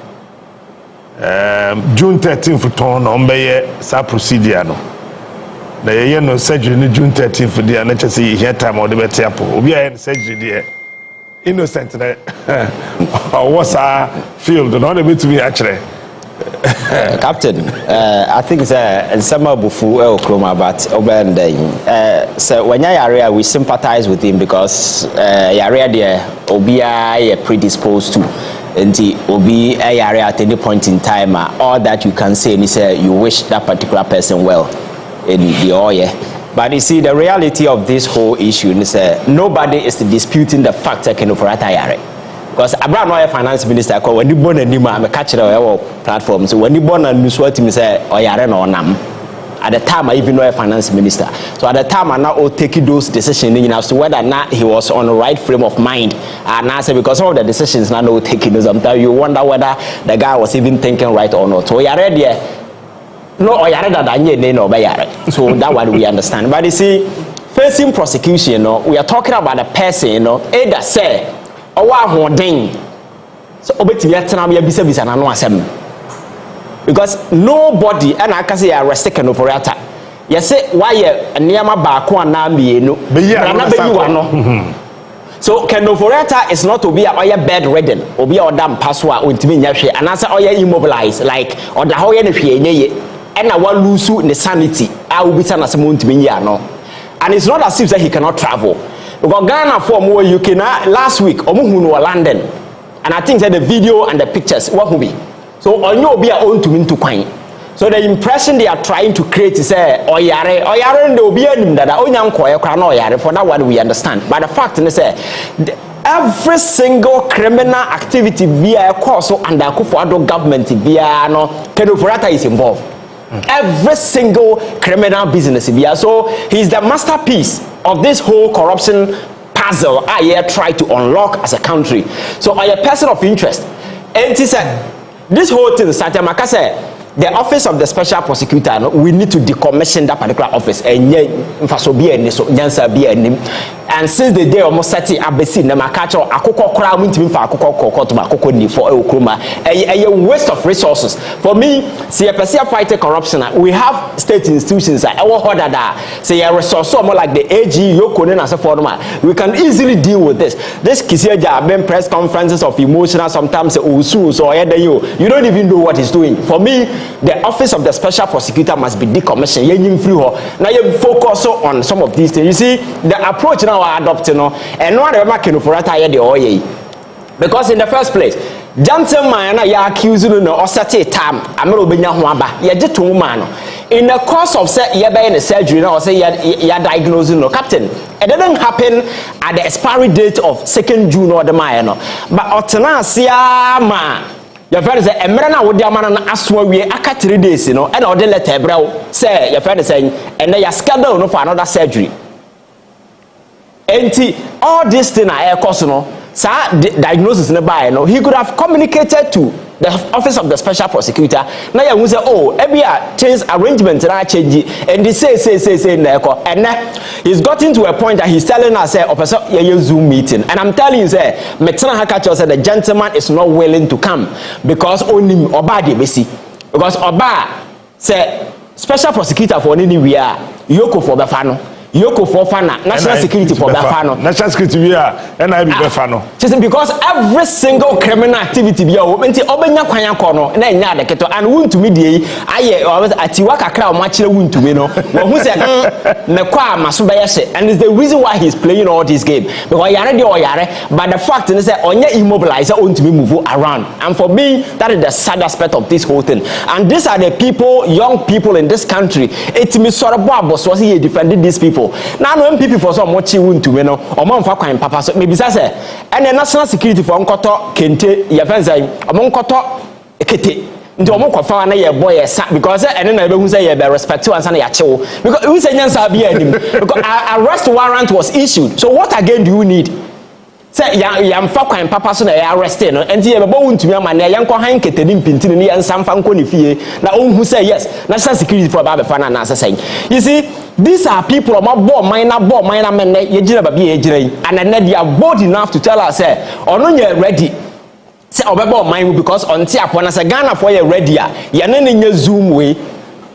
B: June 13th for ton on by sa procedure no. The no surgery June 13th for the NHS here time or the better apple. We are surgery there. Innocent or what's our field? Not a bit to be actually."
C: Captain, I think it's summer bufu Oklahoma, but so when area we sympathize with him because area there obia predisposed to and obi area at any point in time all that you can say is you wish that particular person well in the oil. But you see the reality of this whole issue is nobody is disputing the fact that Ofori Atta yare. Because Abraham no finance minister call when you born anima me catch our platform so when you born and news what him say oyare na onam at the time I even know a finance minister so at the time I now taking those decisions as to whether or not he was on the right frame of mind and I say because some of the decisions now no taking those sometimes you wonder whether the guy was even thinking right or not so oyare there no oyare that anye no oyare so that one we understand but you see facing prosecution you know, we are talking about a person you know either say so obetimi atena be bisa na no asem because nobody and I can say arrest Ofori Atta you say why niam ba ko na mienu na be you no so Ofori Atta is not to be a bedridden obi a odam paso a ontimi nya hwe anasa oya immobilized like oda ho ye ne hwe enye and na wa lose the sanity a obisa na sem ontimi nya no and it's not as if that he cannot travel. Because Ghana for more UK last week, Omuhunu were London, and I think that the video and the pictures what will be. So on you be own to win to coin. So the impression they are trying to create is oyare they will be anim that onyam koye no oyare for that one we understand. But the fact is every single criminal activity via a course under Akufo-Addo government via no Ofori Atta is involved. Every single criminal business via so he's the masterpiece of this whole corruption puzzle I try to unlock as a country. So I a person of interest. And he said, this whole thing started, say, the office of the special prosecutor, we need to decommission that particular office. And since the day almost set it up, a waste of resources. For me, see a person fighting corruption. We have state institutions that say a resource more like the AG, EOCO, and so forth. We can easily deal with this. This Kisiaja press conferences of emotional sometimes or you don't even know what he's doing. For me, the office of the special prosecutor must be decommissioned. Now you focus on some of these things. You see, the approach now adopting and no one Ofori Atta the oye. Because in the first place, gentleman ya accused no or set a time amero benya ho aba ye je to man in the course of say ye be in surgery now or say ya diagnosing no captain it didn't happen at the expiry date of 2nd June or the man no but otena sia ma your friend say emre na wo dia man na aso awie aka 3 days no and o de letter ebrew say your friend say and ya schedule no for another surgery. And all this thing I cause no diagnosis nearby no he could have communicated to the office of the special prosecutor. Now you say oh every change arrangement na change and they say na and he's gotten to a point that he's telling us say officer Zoom meeting and I'm telling you say metena hakacho say the gentleman is not willing to come because only oba dey besi because oba say special prosecutor for anywhere EOCO for befano EOCO for fana national security for bafano
B: national security we are NIB bafano
C: just because every single criminal activity be o enti obenya kwanya ko no na nya de keto and Wontumi dey aye atiwa kakra o ma kire Wontumi no wo hu se me kwa maso be yese and is the reason why he's playing all this game because yare dey o yare but the fact is say onye immobilize Wontumi move around and for me that is the sad aspect of this whole thing and these are the people young people in this country it me sorabo aboso he defending these people now no MPP for some mochi Wontumi no o man fa kwan papa so maybe say and the national security for nkoto kente ya fenza o man nkoto ekete nti o man kofa na ye boy sa because ene na be hu say ye be respect you answer na ya chewo because we say nyansa bia anim because arrest warrant was issued so what again do you need say ya mfa kwan papa so na ya arrest no enti ye be bo Wontumi ama na ye nko han ketedi mpintini ni nsa mfa nko ne fie na o hu say yes national security for ba fa na say you see these are people of minor men ye jira ba ye jira and then they are bold enough to tell us say ono ye ready say obebo mine because onti apona say Ghana for ye ready a ye ne nye zoom we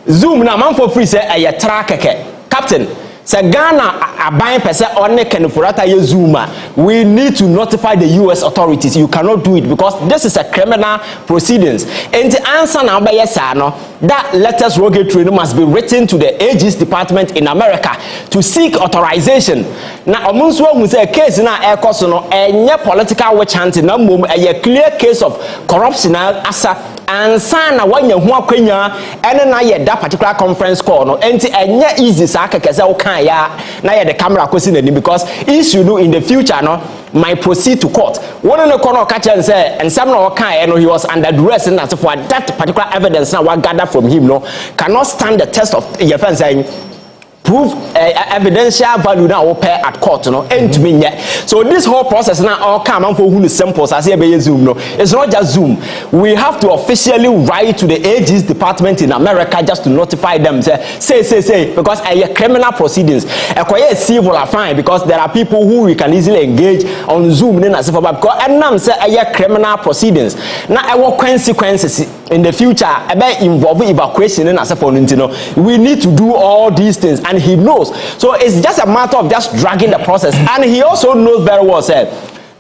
C: zoom na man for free say ye tra keke captain say Ghana aban pese onne kenforata ye zoom we need to notify the US authorities you cannot do it because this is a criminal proceedings and the answer now by yes no that letters rogatory must be written to the AG's department in America to seek authorization now omunso hu say case na EOCO so no enye political witch hunting na mom a clear case of corruption asa ansa na wanya hu akwanya ene na ye that particular conference call no enti enye easy sa akekese wo kan ya na ye the camera kosi na ni because issue do in the future no might proceed to court one no kono catch and say and some no kan no he was under duress and as for that particular evidence now what gather from him no cannot stand the test of your friend saying prove evidential value now pay at court no and me yet so this whole process now all come and for who samples as here zoom no it's not just zoom we have to officially write to the AG's department in America just to notify them say because a criminal proceedings a civil are fine because there are people who we can easily engage on zoom then as because and now say a criminal proceedings now our consequences in the future about involving evacuation and as for we need to do all these things and he knows so it's just a matter of just dragging the process and he also knows very well said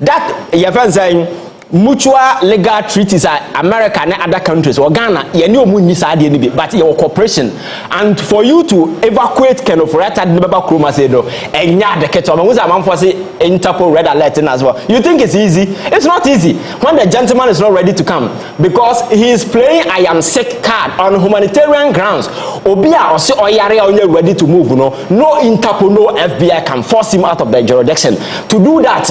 C: that your friend saying mutual legal treaties are America and other countries or Ghana you know but your cooperation and for you to evacuate Kenofurata never Kroma said and yeah the keto who's a man for say Interpol red alert as well you think it's easy it's not easy when the gentleman is not ready to come because he is playing I am sick card on humanitarian grounds obia or say oyare only ready to move no Interpol no FBI can force him out of the jurisdiction to do that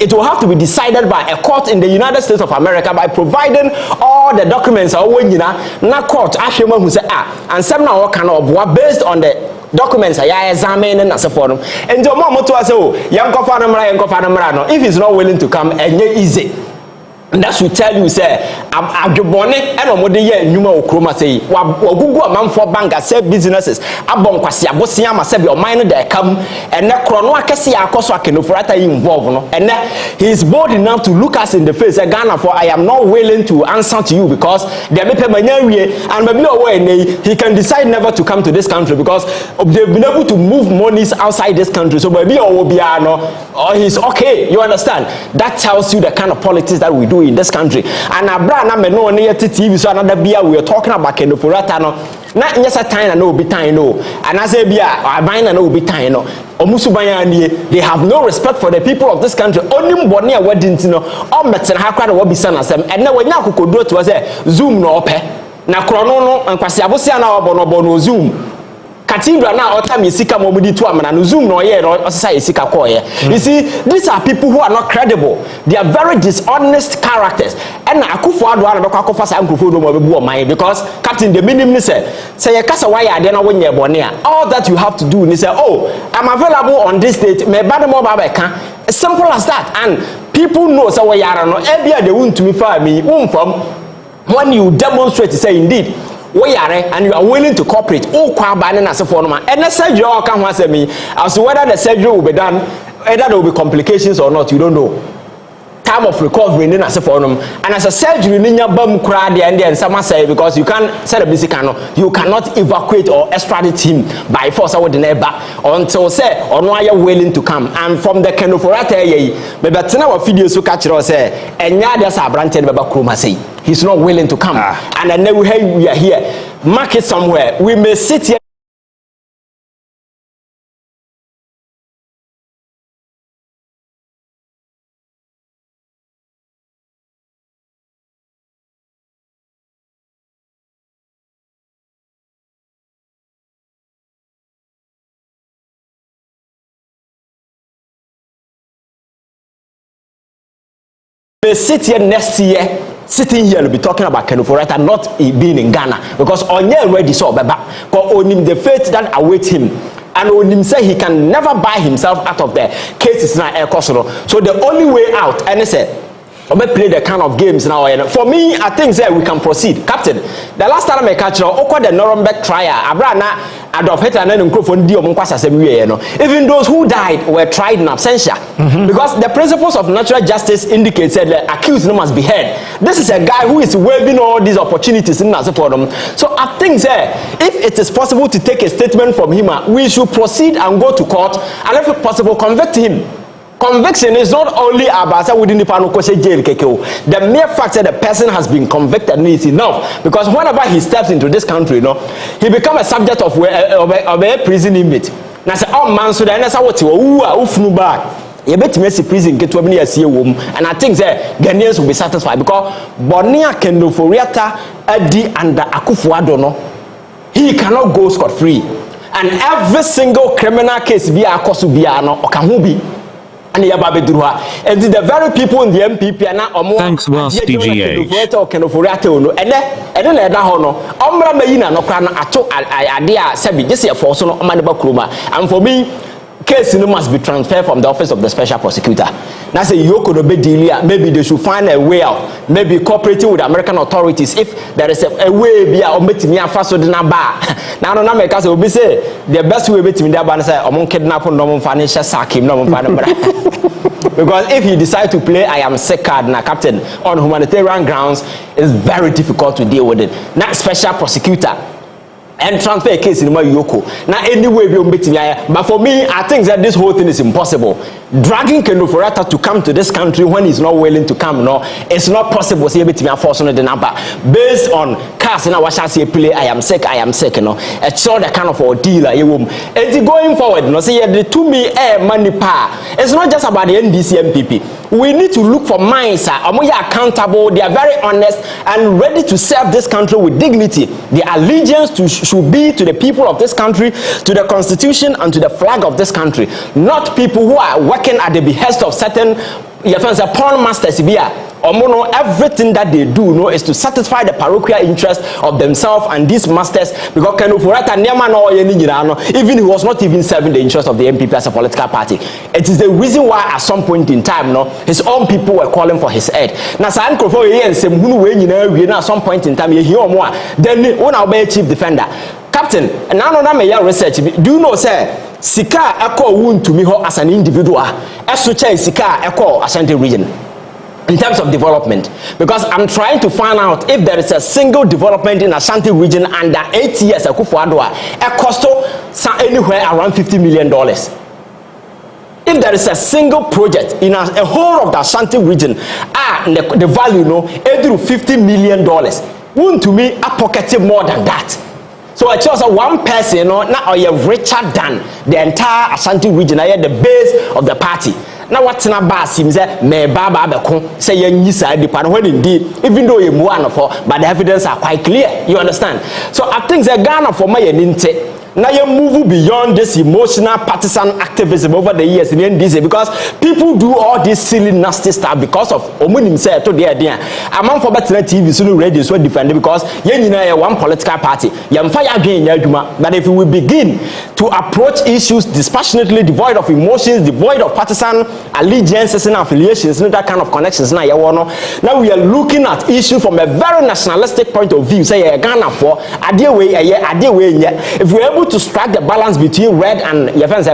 C: it will have to be decided by a court in the United States of America by providing all the documents na court ahwema hu say and some na work can based on the documents I examine and as a forum and your mom to say oh yankofa na mra no if he's not willing to come enye easy and that should tell you say adwobone e no mode ye nnuma okroma say wagugu amanfo bank say businesses abon kwase abosia ama say be o mine dey kam ene kro no akese akoso akenofurata involve no ene he is bold enough to look us in the face say Ghana for I am not willing to answer to you because they be manya wie and maybe he can decide never to come to this country because they've been able to move monies outside this country so maybe or he's okay you understand that tells you the kind of politics that we do in this country and abra na me no na yet TV so another bia we are talking about Kenofurata no na nyesa time na no be time no and as e bia aban na no be time no omusuban nie they have no respect for the people of this country only mbone a wadinti no o metena ha kwa na wabisa na sem and na wanya akokoduro to say zoom no ope na krono no nkwase abosia na obo no zoom cathedral na otami sika momudi to amana no zoom no ye no osesa sika koye you see these are people who are not credible they are very dishonest characters and akufo ado na bekwa akofa sa ankufo do mo bebu o man because captain the minimum say you kasa why ade na wonye bone a all that you have to do ni say oh I'm available on this date me bad mo ba ka simple as that and people know say we yara no e bia de Wontumi fa me from when you demonstrate say indeed we are and you are willing to cooperate oh kwa ba na se for no ma and surgery o ka ho asemi as to whether the surgery will be done either there will be complications or not you don't know time of recovery in as for them, and as a surgery in your bum crowd and some say because you can't set a basic you cannot evacuate or extradite him by force out the neighbor until say or why you're willing to come. And from the kind of maybe our videos to catch us say and yeah there's a branted Baba say he's not willing to come, and then we are here. Mark it somewhere. We may sit here. Next year, sitting here, we'll be talking about Kenoforata not being in Ghana because Onye already saw Baba, because on him the fate that awaits him, and on him say he can never buy himself out of the cases now. So the only way out, and he said, I may play the kind of games now. For me, I think that we can proceed. Captain, the last time I catch you, the Nuremberg trial, Abrana, Adolf Hitler, and even those who died were tried in absentia. Because the principles of natural justice indicate that the accused must be heard. This is a guy who is waving all these opportunities in for them. So I think that if it is possible to take a statement from him, we should proceed and go to court and if possible convict him. Conviction is not only about within the jail. The mere fact that the person has been convicted is enough, because whenever he steps into this country, he becomes a subject of a prison inmate. Now say, oh man, so then that's what you back. You bet me see prison get to me see a woman, and I think that Ghanaians will be satisfied because Bonia Kendoforiata Adi and the Akufo-Addo he cannot go scot free, and every single criminal case via Akosu via no Okamubi. And the very people in the MPP are now
E: thanks was DGH
C: and for me case must be transferred from the office of the special prosecutor. Now say EOCO no be deal, maybe they should find a way out, maybe cooperating with American authorities if there is a way be a metimi afaso de na ba. Now no na make us obi say the best way metimi de ba na say omon kidnap no mon financial sack him no mon financial. Because if he decides to play I am sick card na captain on humanitarian grounds, it's very difficult to deal with it. Now special prosecutor and transfer a case in my EOCO. Now anyway we but for me I think that this whole thing is impossible. Dragging Kenoforata to come to this country when he's not willing to come, it's not possible. See the number based on cars in our say play I am sick, it's all the kind of ordeal and going forward, say the to me money power. It's not just about the NDC MPP. We need to look for minds are accountable, they are very honest and ready to serve this country with dignity. The allegiance should be to the people of this country, to the constitution and to the flag of this country, not people who are working at the behest of certain porn masters. Everything that they do is to satisfy the parochial interest of themselves and these masters, because even he was not even serving the interest of the MPP as a political party. It is the reason why at some point in time his own people were calling for his head. Now at some point in time then when I'll be a chief defender captain and now research. Do you know sir Sika Eko Wontumi ho as an individual Esucha Sika Eko Ashanti region in terms of development, because I'm trying to find out if there is a single development in Ashanti region under 8 years Akufo-Addo it cost anywhere around $50 million. If there is a single project in a whole of the Ashanti region the value through $50 million, Wontumi a pocketed more than that. So I chose one person now you're richer than the entire Ashanti region. I the base of the party. Now what's in a bar seems that me baba beko say you side depend when indeed even though you one for but the evidence are quite clear. You understand? So I think the Ghana for my ninte. Now you move beyond this emotional partisan activism over the years in NDC, because people do all this silly nasty stuff because of Omunim said to the idea. Among for better TV soon radio so defend because you one political party. But if we begin to approach issues dispassionately, devoid of emotions, devoid of partisan allegiances and affiliations, that kind of connections, now we are looking at issues from a very nationalistic point of view. Say Ghana for if we're able to strike the balance between red and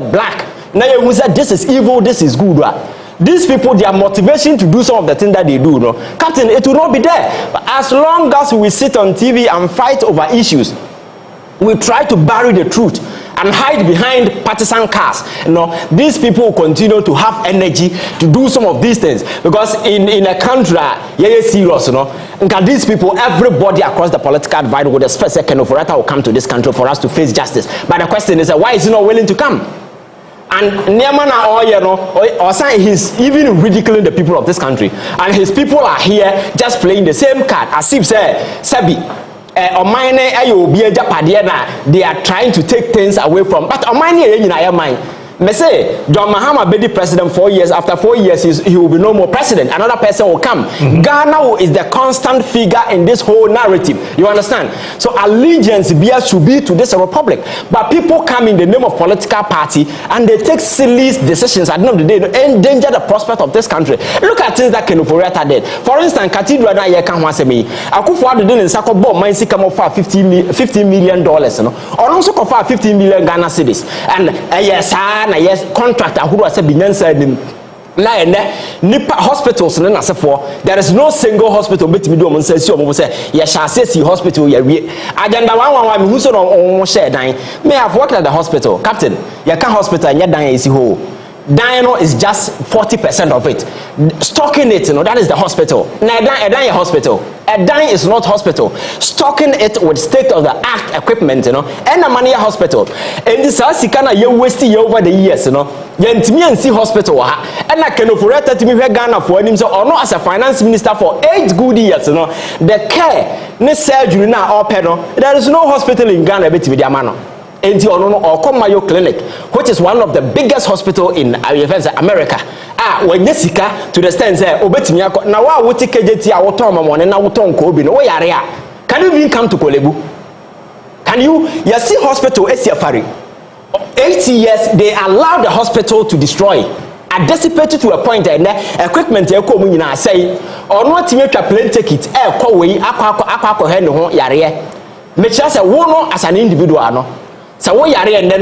C: black. Now you say this is evil, this is good. These people, their motivation to do some of the things that they do, no, Captain, it will not be there. But as long as we sit on TV and fight over issues, we try to bury the truth and hide behind partisan cars. You know, these people will continue to have energy to do some of these things, because in a country, serious, you know, and these people, everybody across the political divide with a second of will come to this country for us to face justice. But the question is, why is he not willing to come? And Niamana, or saying he's even ridiculing the people of this country, and his people are here just playing the same card as if say Sabi. Or mine, they are trying to take things away from. But on mine, me say John Mahama be the president 4 years. After 4 years, he will be no more president. Another person will come. Ghana is the constant figure in this whole narrative. You understand? So allegiance should be to this republic. But people come in the name of political party and they take silly decisions at the end of the day to endanger the prospect of this country. Look at things that Ofori did. For instance, Cathedral na Ayeka wasemi. Akufo-Addo did in Sako bomb mine come of $50 million. No, or also for 15 million Ghana cedis. And yes, yes, contractor who was a binansa nipa hospitals na for there is no single hospital betimi do mo say ya shall say hospital ya wie agenda 111 me hu so no share dan me have worked at the hospital, Captain. Ya can hospital nya dan esi ho dan no is just 40% of it. Stocking it, you know, that is the hospital. Na dan your hospital. A dan is not hospital. Stocking it with state-of-the-art equipment, you know, and a money hospital. And this Sikana you wasting over the years, you know. Yentimi and see hospital and I can offer that to me Ghana for him so or not as a finance minister for 8 good years, you know. The care, ne surgery now or pedal. There is no hospital in Ghana with their man. Or come Mayo Clinic, which is one of the biggest hospital in America. When Jessica to the stand there, Obetimia, now I will take KJT, I will turn my money, now turn Kobe, no way area. Can you even come to Kolebu? Can you? You see hospital, Ofori. 80 years, they allowed the hospital to destroy. I dissipated to a point and equipment you come in and say, or not to make a plane ticket, call way, aqua hand home, yare. Make sure say, one as an individual, no. So what yare and then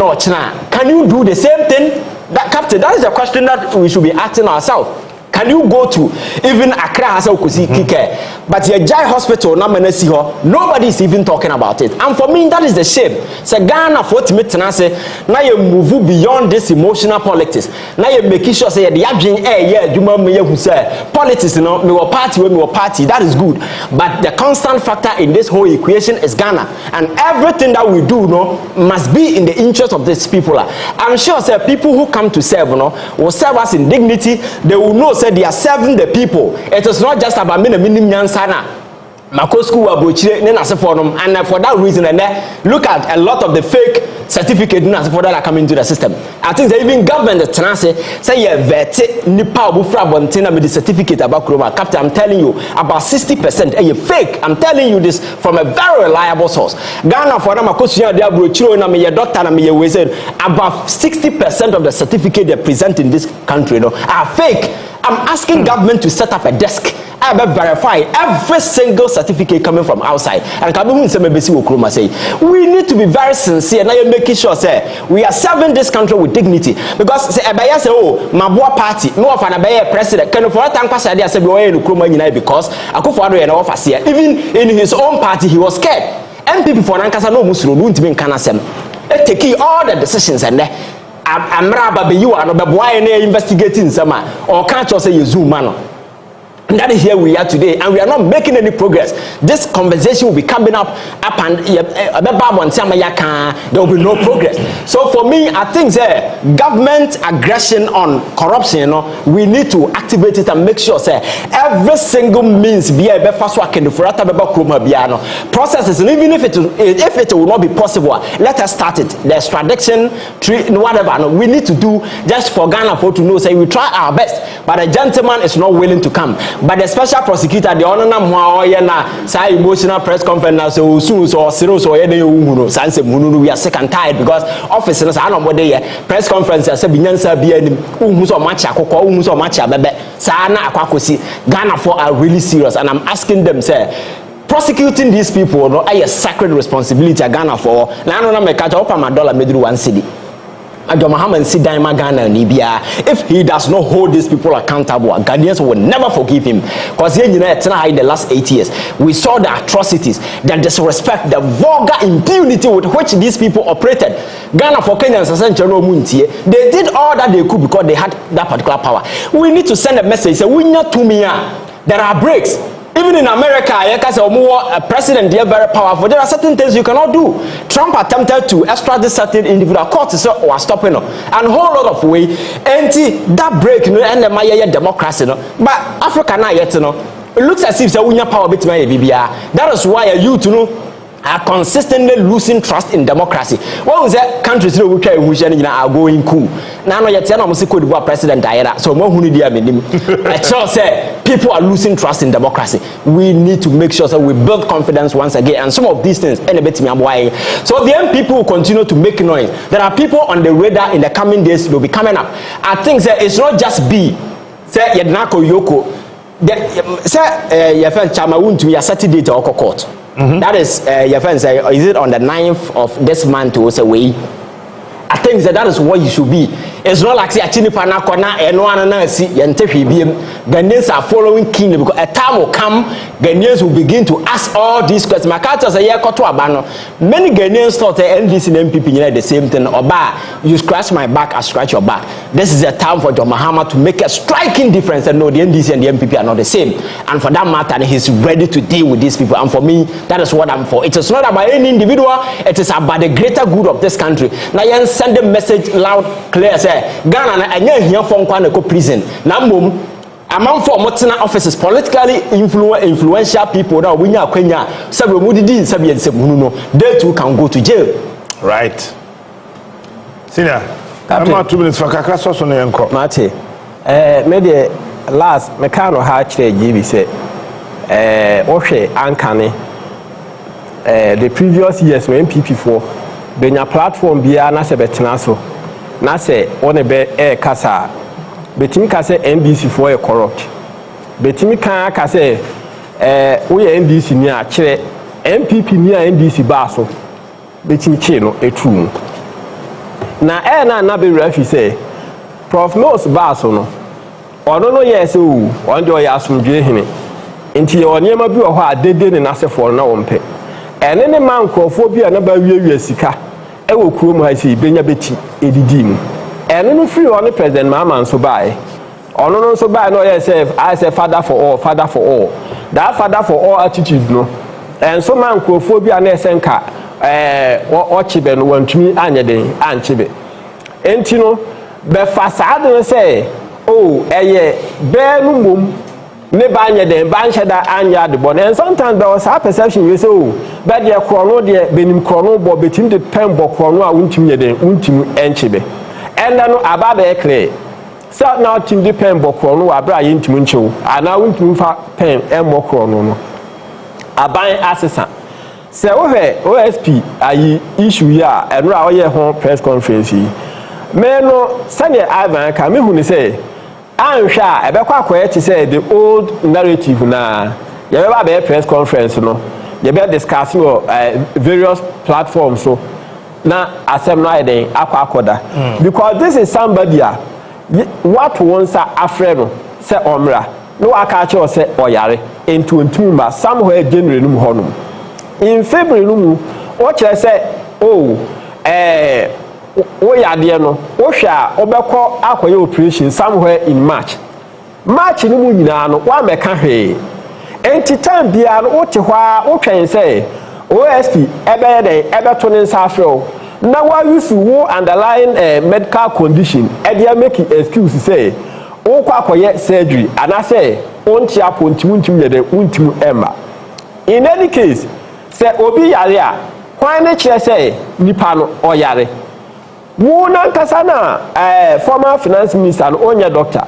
C: can you do the same thing? That Captain, that is a question that we should be asking ourselves. Can you go to even Accra has a kike, but your Jai hospital na menesi ho, nobody is even talking about it. And for me, that is the shame. So Ghana for ultimate tenase, now you move beyond this emotional politics. Now you make sure say the adjin juma me who say politics, you know, me or party, that is good. But the constant factor in this whole equation is Ghana, and everything that we do, no, must be in the interest of these people. I'm sure say people who come to serve, you know, will serve us in dignity. They will know say they are serving the people. It is not just about me nyansana. Mako school abochire ne nase for them, and for that reason and look at a lot of the fake certificates that are coming into the system. I think that even government is trying to say you vet nipa obufra bontina with the certificate about Kroma. Captain, I'm telling you about 60% and you fake. I'm telling you this from a very reliable source. Ghana for them mako suya dia brochiro na me doctor na me we said about 60% of the certificate they present in this country, no, are fake. I'm asking government to set up a desk. I verify every single certificate coming from outside. And we need to be very sincere. Now you're making sure say we are serving this country with dignity. Because say Abaya say, oh, my boy party, no of an Abaya president. Can for that time say because Akufo-Addo and office here. Even in his own party, he was scared. MPP for Nankasa no Muslim won't even canasem. Taking all the decisions and Amraba be you are no boy investigating some or can't you say you zoom man. And that is here we are today, and we are not making any progress. This conversation will be coming up and there will be no progress. So for me, I think government aggression on corruption, you know, we need to activate it and make sure every single means be a processes, and even if it will not be possible, let us start it. The extradition, whatever. No, we need to do just for Ghana for to know. Say we try our best, but the gentleman is not willing to come. But the special prosecutor, the honor na say emotional press conference so soon so serious or we are sick and tired because officers are not there. Press conference say binyansa bi anim unhu so match akoko unhu so match abebe sa na akwakosi. Ghana for are really serious, and I'm asking them say prosecuting these people no a sacred responsibility Ghana for. Na no na me catch up my dollar medru 1 cedi. John Mahama and Sidaima Ghana and Libya. If he does not hold these people accountable, Ghanaians will never forgive him. Because here in the last 8 years, we saw the atrocities, the disrespect, the vulgar impunity with which these people operated. Ghana for Kenyans, they did all that they could because they had that particular power. We need to send a message, say, there are breaks. Even in America, Ayeka said, a president, they are very powerful. There are certain things you cannot do. Trump attempted to extradite certain individual courts was stopping them. And a whole lot of way, that break, and the Maya democracy. But Africa now yet, it looks as if we have power between BBR. That is why you to know are consistently losing trust in democracy. What was that countries which are going cool? Now yet Cote d'Ivoire president Ayeka. So more who I say people are losing trust in democracy. We need to make sure that we build confidence once again, and some of these things so the young people will continue to make noise. There are people on the radar in the coming days will be coming up. I think that it's not just say Yednako Yoko. Say your friend Chama Wontumi a certain date or court. That is your friend say, is it on the 9th of this month or so way? I think that is what you should be. It's not like say a chinipana kona and one see Ghanaians are following keenly because a time will come, Ghanaians will begin to ask all these questions. My character say many Ghanaians thought NDC and MPP the same thing. Oba, you scratch my back, I scratch your back. This is a time for John Mahama to make a striking difference and no, the NDC and the MPP are not the same. And for that matter, he's ready to deal with these people. And for me, that is what I'm for. It is not about any individual, it is about the greater good of this country. Now you send a message loud, clear, say Ghana and here from Kwaneko prison. Now among for Motina offices, politically influential people that we are Kenya, they too can go to jail.
B: Right. Senior, I'm not 2 minutes for Kakaso on the encore.
D: Mate, maybe last Mekano Hatchley GB said, Oshe Ankane, the previous years when PP4, then your platform be an Asabetanaso, Nase, on a be Kasa. Betimi ka say NDC for a corrupt. Betimi kan ka say we NDC ni a kire MPP ni a NDC ba so. Betimi che no etu. Na na be refi say Prof Nose ba so no. Ono no yes o, on de o ya asumdwe hene. Nti ye oniema bi o ho adede ne nasefo na wo mpe. Ene ne man krofo bi na ba wiewia sika. E wo kurom ha si benya beti edidi mu. And no free on the President Mama so by. On so by no yourself, I say father for all, father for all. That father for all attitude no. And so man phobia na senka o chibe no Wontumi anya den anchibe. Enti no be fasade say oh eye be no mum ne ba anya den ba nhyeda anya de bon. And sometimes there was a perception you say oh be de krono de benim krono bo betim de pen bo krono a Wontumi ye den Wontumi enchibe. And then Ababe clear. So now Tim depend Bokrono, Abra Yintimuncho, and now Wintimufa pen and Mokrono. Abai assessor. Say over OSP, I issue ya and Raya home press conference. Meno, Sanya Ivan, Kamihuni say, I'm sure I better to say the old narrative now. You have a press conference, no? You better discussing various platforms. So na assembly den akwakoda because this is somebody what wants afreno say omra no aka che o say oyare into ntumba somewhere January num honum in February num o kire say oh o yade no o hwa obekọ akoye operation somewhere in March num nyina no wa meka hwe enti time bia no o te hwa o twen say OSP ebe to nsa afro na wa use wo underlying medical condition dey make excuse say wo kwa akoye surgery and I say onti apontimuntim ye de untim emma. In any case say obi yare a kwan ne kire say nipa no oyare wo na nkasa na former finance minister no onye doctor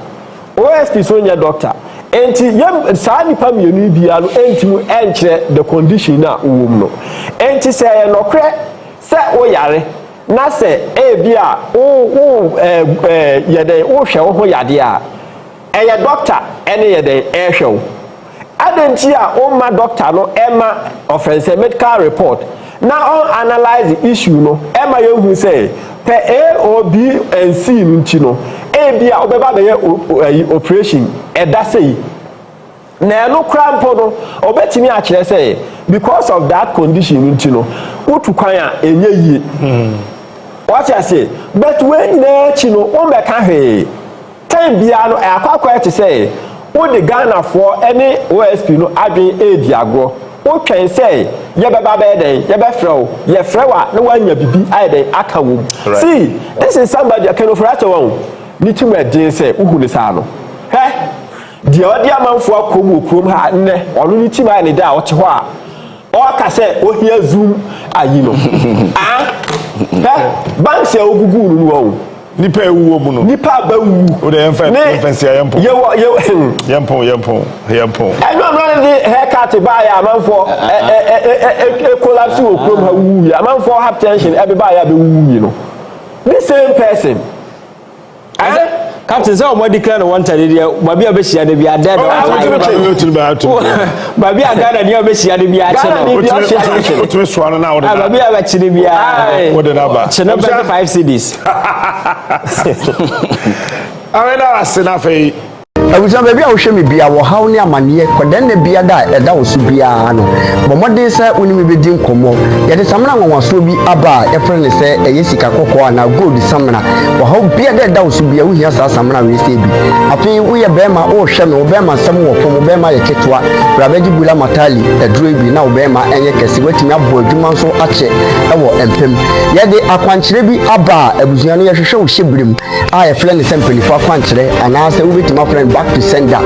D: OSP so onye doctor enti yem sa nipa mienu bia no entimu enkire the condition na uwum no enti say no kre se o yare na se bia yede o hwe wo ho yade a eye doctor ene yede hwe adenti a o ma doctor no ema offense medical report na on analyze the issue no ema yehu say pe AOB and C ntino e bia obeba be operation eda sei na no crampo no obetimi a kire say because of that condition ntino utu kwan a enye yie what I say but when na chino o meka he time bia no akwakwa to say wo de Ghana for any OSP no adwen e diago o twen say ye beba be den ye be frew ye frewa na wanya bibi ai den aka wo see this is somebody I can offer to one ni ti ma din say uhu ni sa no he di odi amanfo akomu okrom ha nne onu ni ti ma ni da o che ho a o ka say o hia zoom ayi no ah he bank say ogugu nu wo
B: nipa ewu mu no
D: nipa ba wu
B: o de enfensi ayempo yempo
D: eno no the haircut buy amanfo collapse okrom ha wu ya amanfo have tension e be buy ya be wu yi no the same person
C: Captain say o mo declare no want dey babi a be hia dey bia dead babi a Ghana dey be hia dey bia che no
B: o tumi so no na o dey
C: babi a be che dey bia
B: o dey na ba
C: che no 5 CDs
B: awena asena fei
A: abuja baby a wo hwe me bia wo haw ne amane kodan na bia da eda wo so bia no bomode se onimi bedi nkomo ye de samna nwanwaso bi aba e fere ne se eye sika kokko na gold samna wo haw bia da eda wo so bia wo hia sa samna we se bi afi wo ye bema wo hwe me wo bema sam wo fom bema ye ketwa rabaji bula matali eduro bi na wo bema enye kese watimi abo adwuma so ache e wo empem ye de akwankyere bi aba abuja no ye hwehwe wo hyebrem a ye fere ne se mpelifo akwankyere ana se wo betima fere back to sender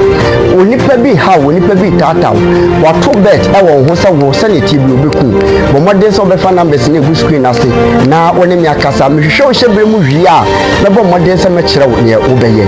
A: onipa bi ha onipa bi tata wato bet e wo ho se wo se ne tibi obeku bomode so be fa numbers ne go screen ase na woni mi akasa me hwehwe wo hyebrem wi a na bomode se me kyerɛ wo ne wo beye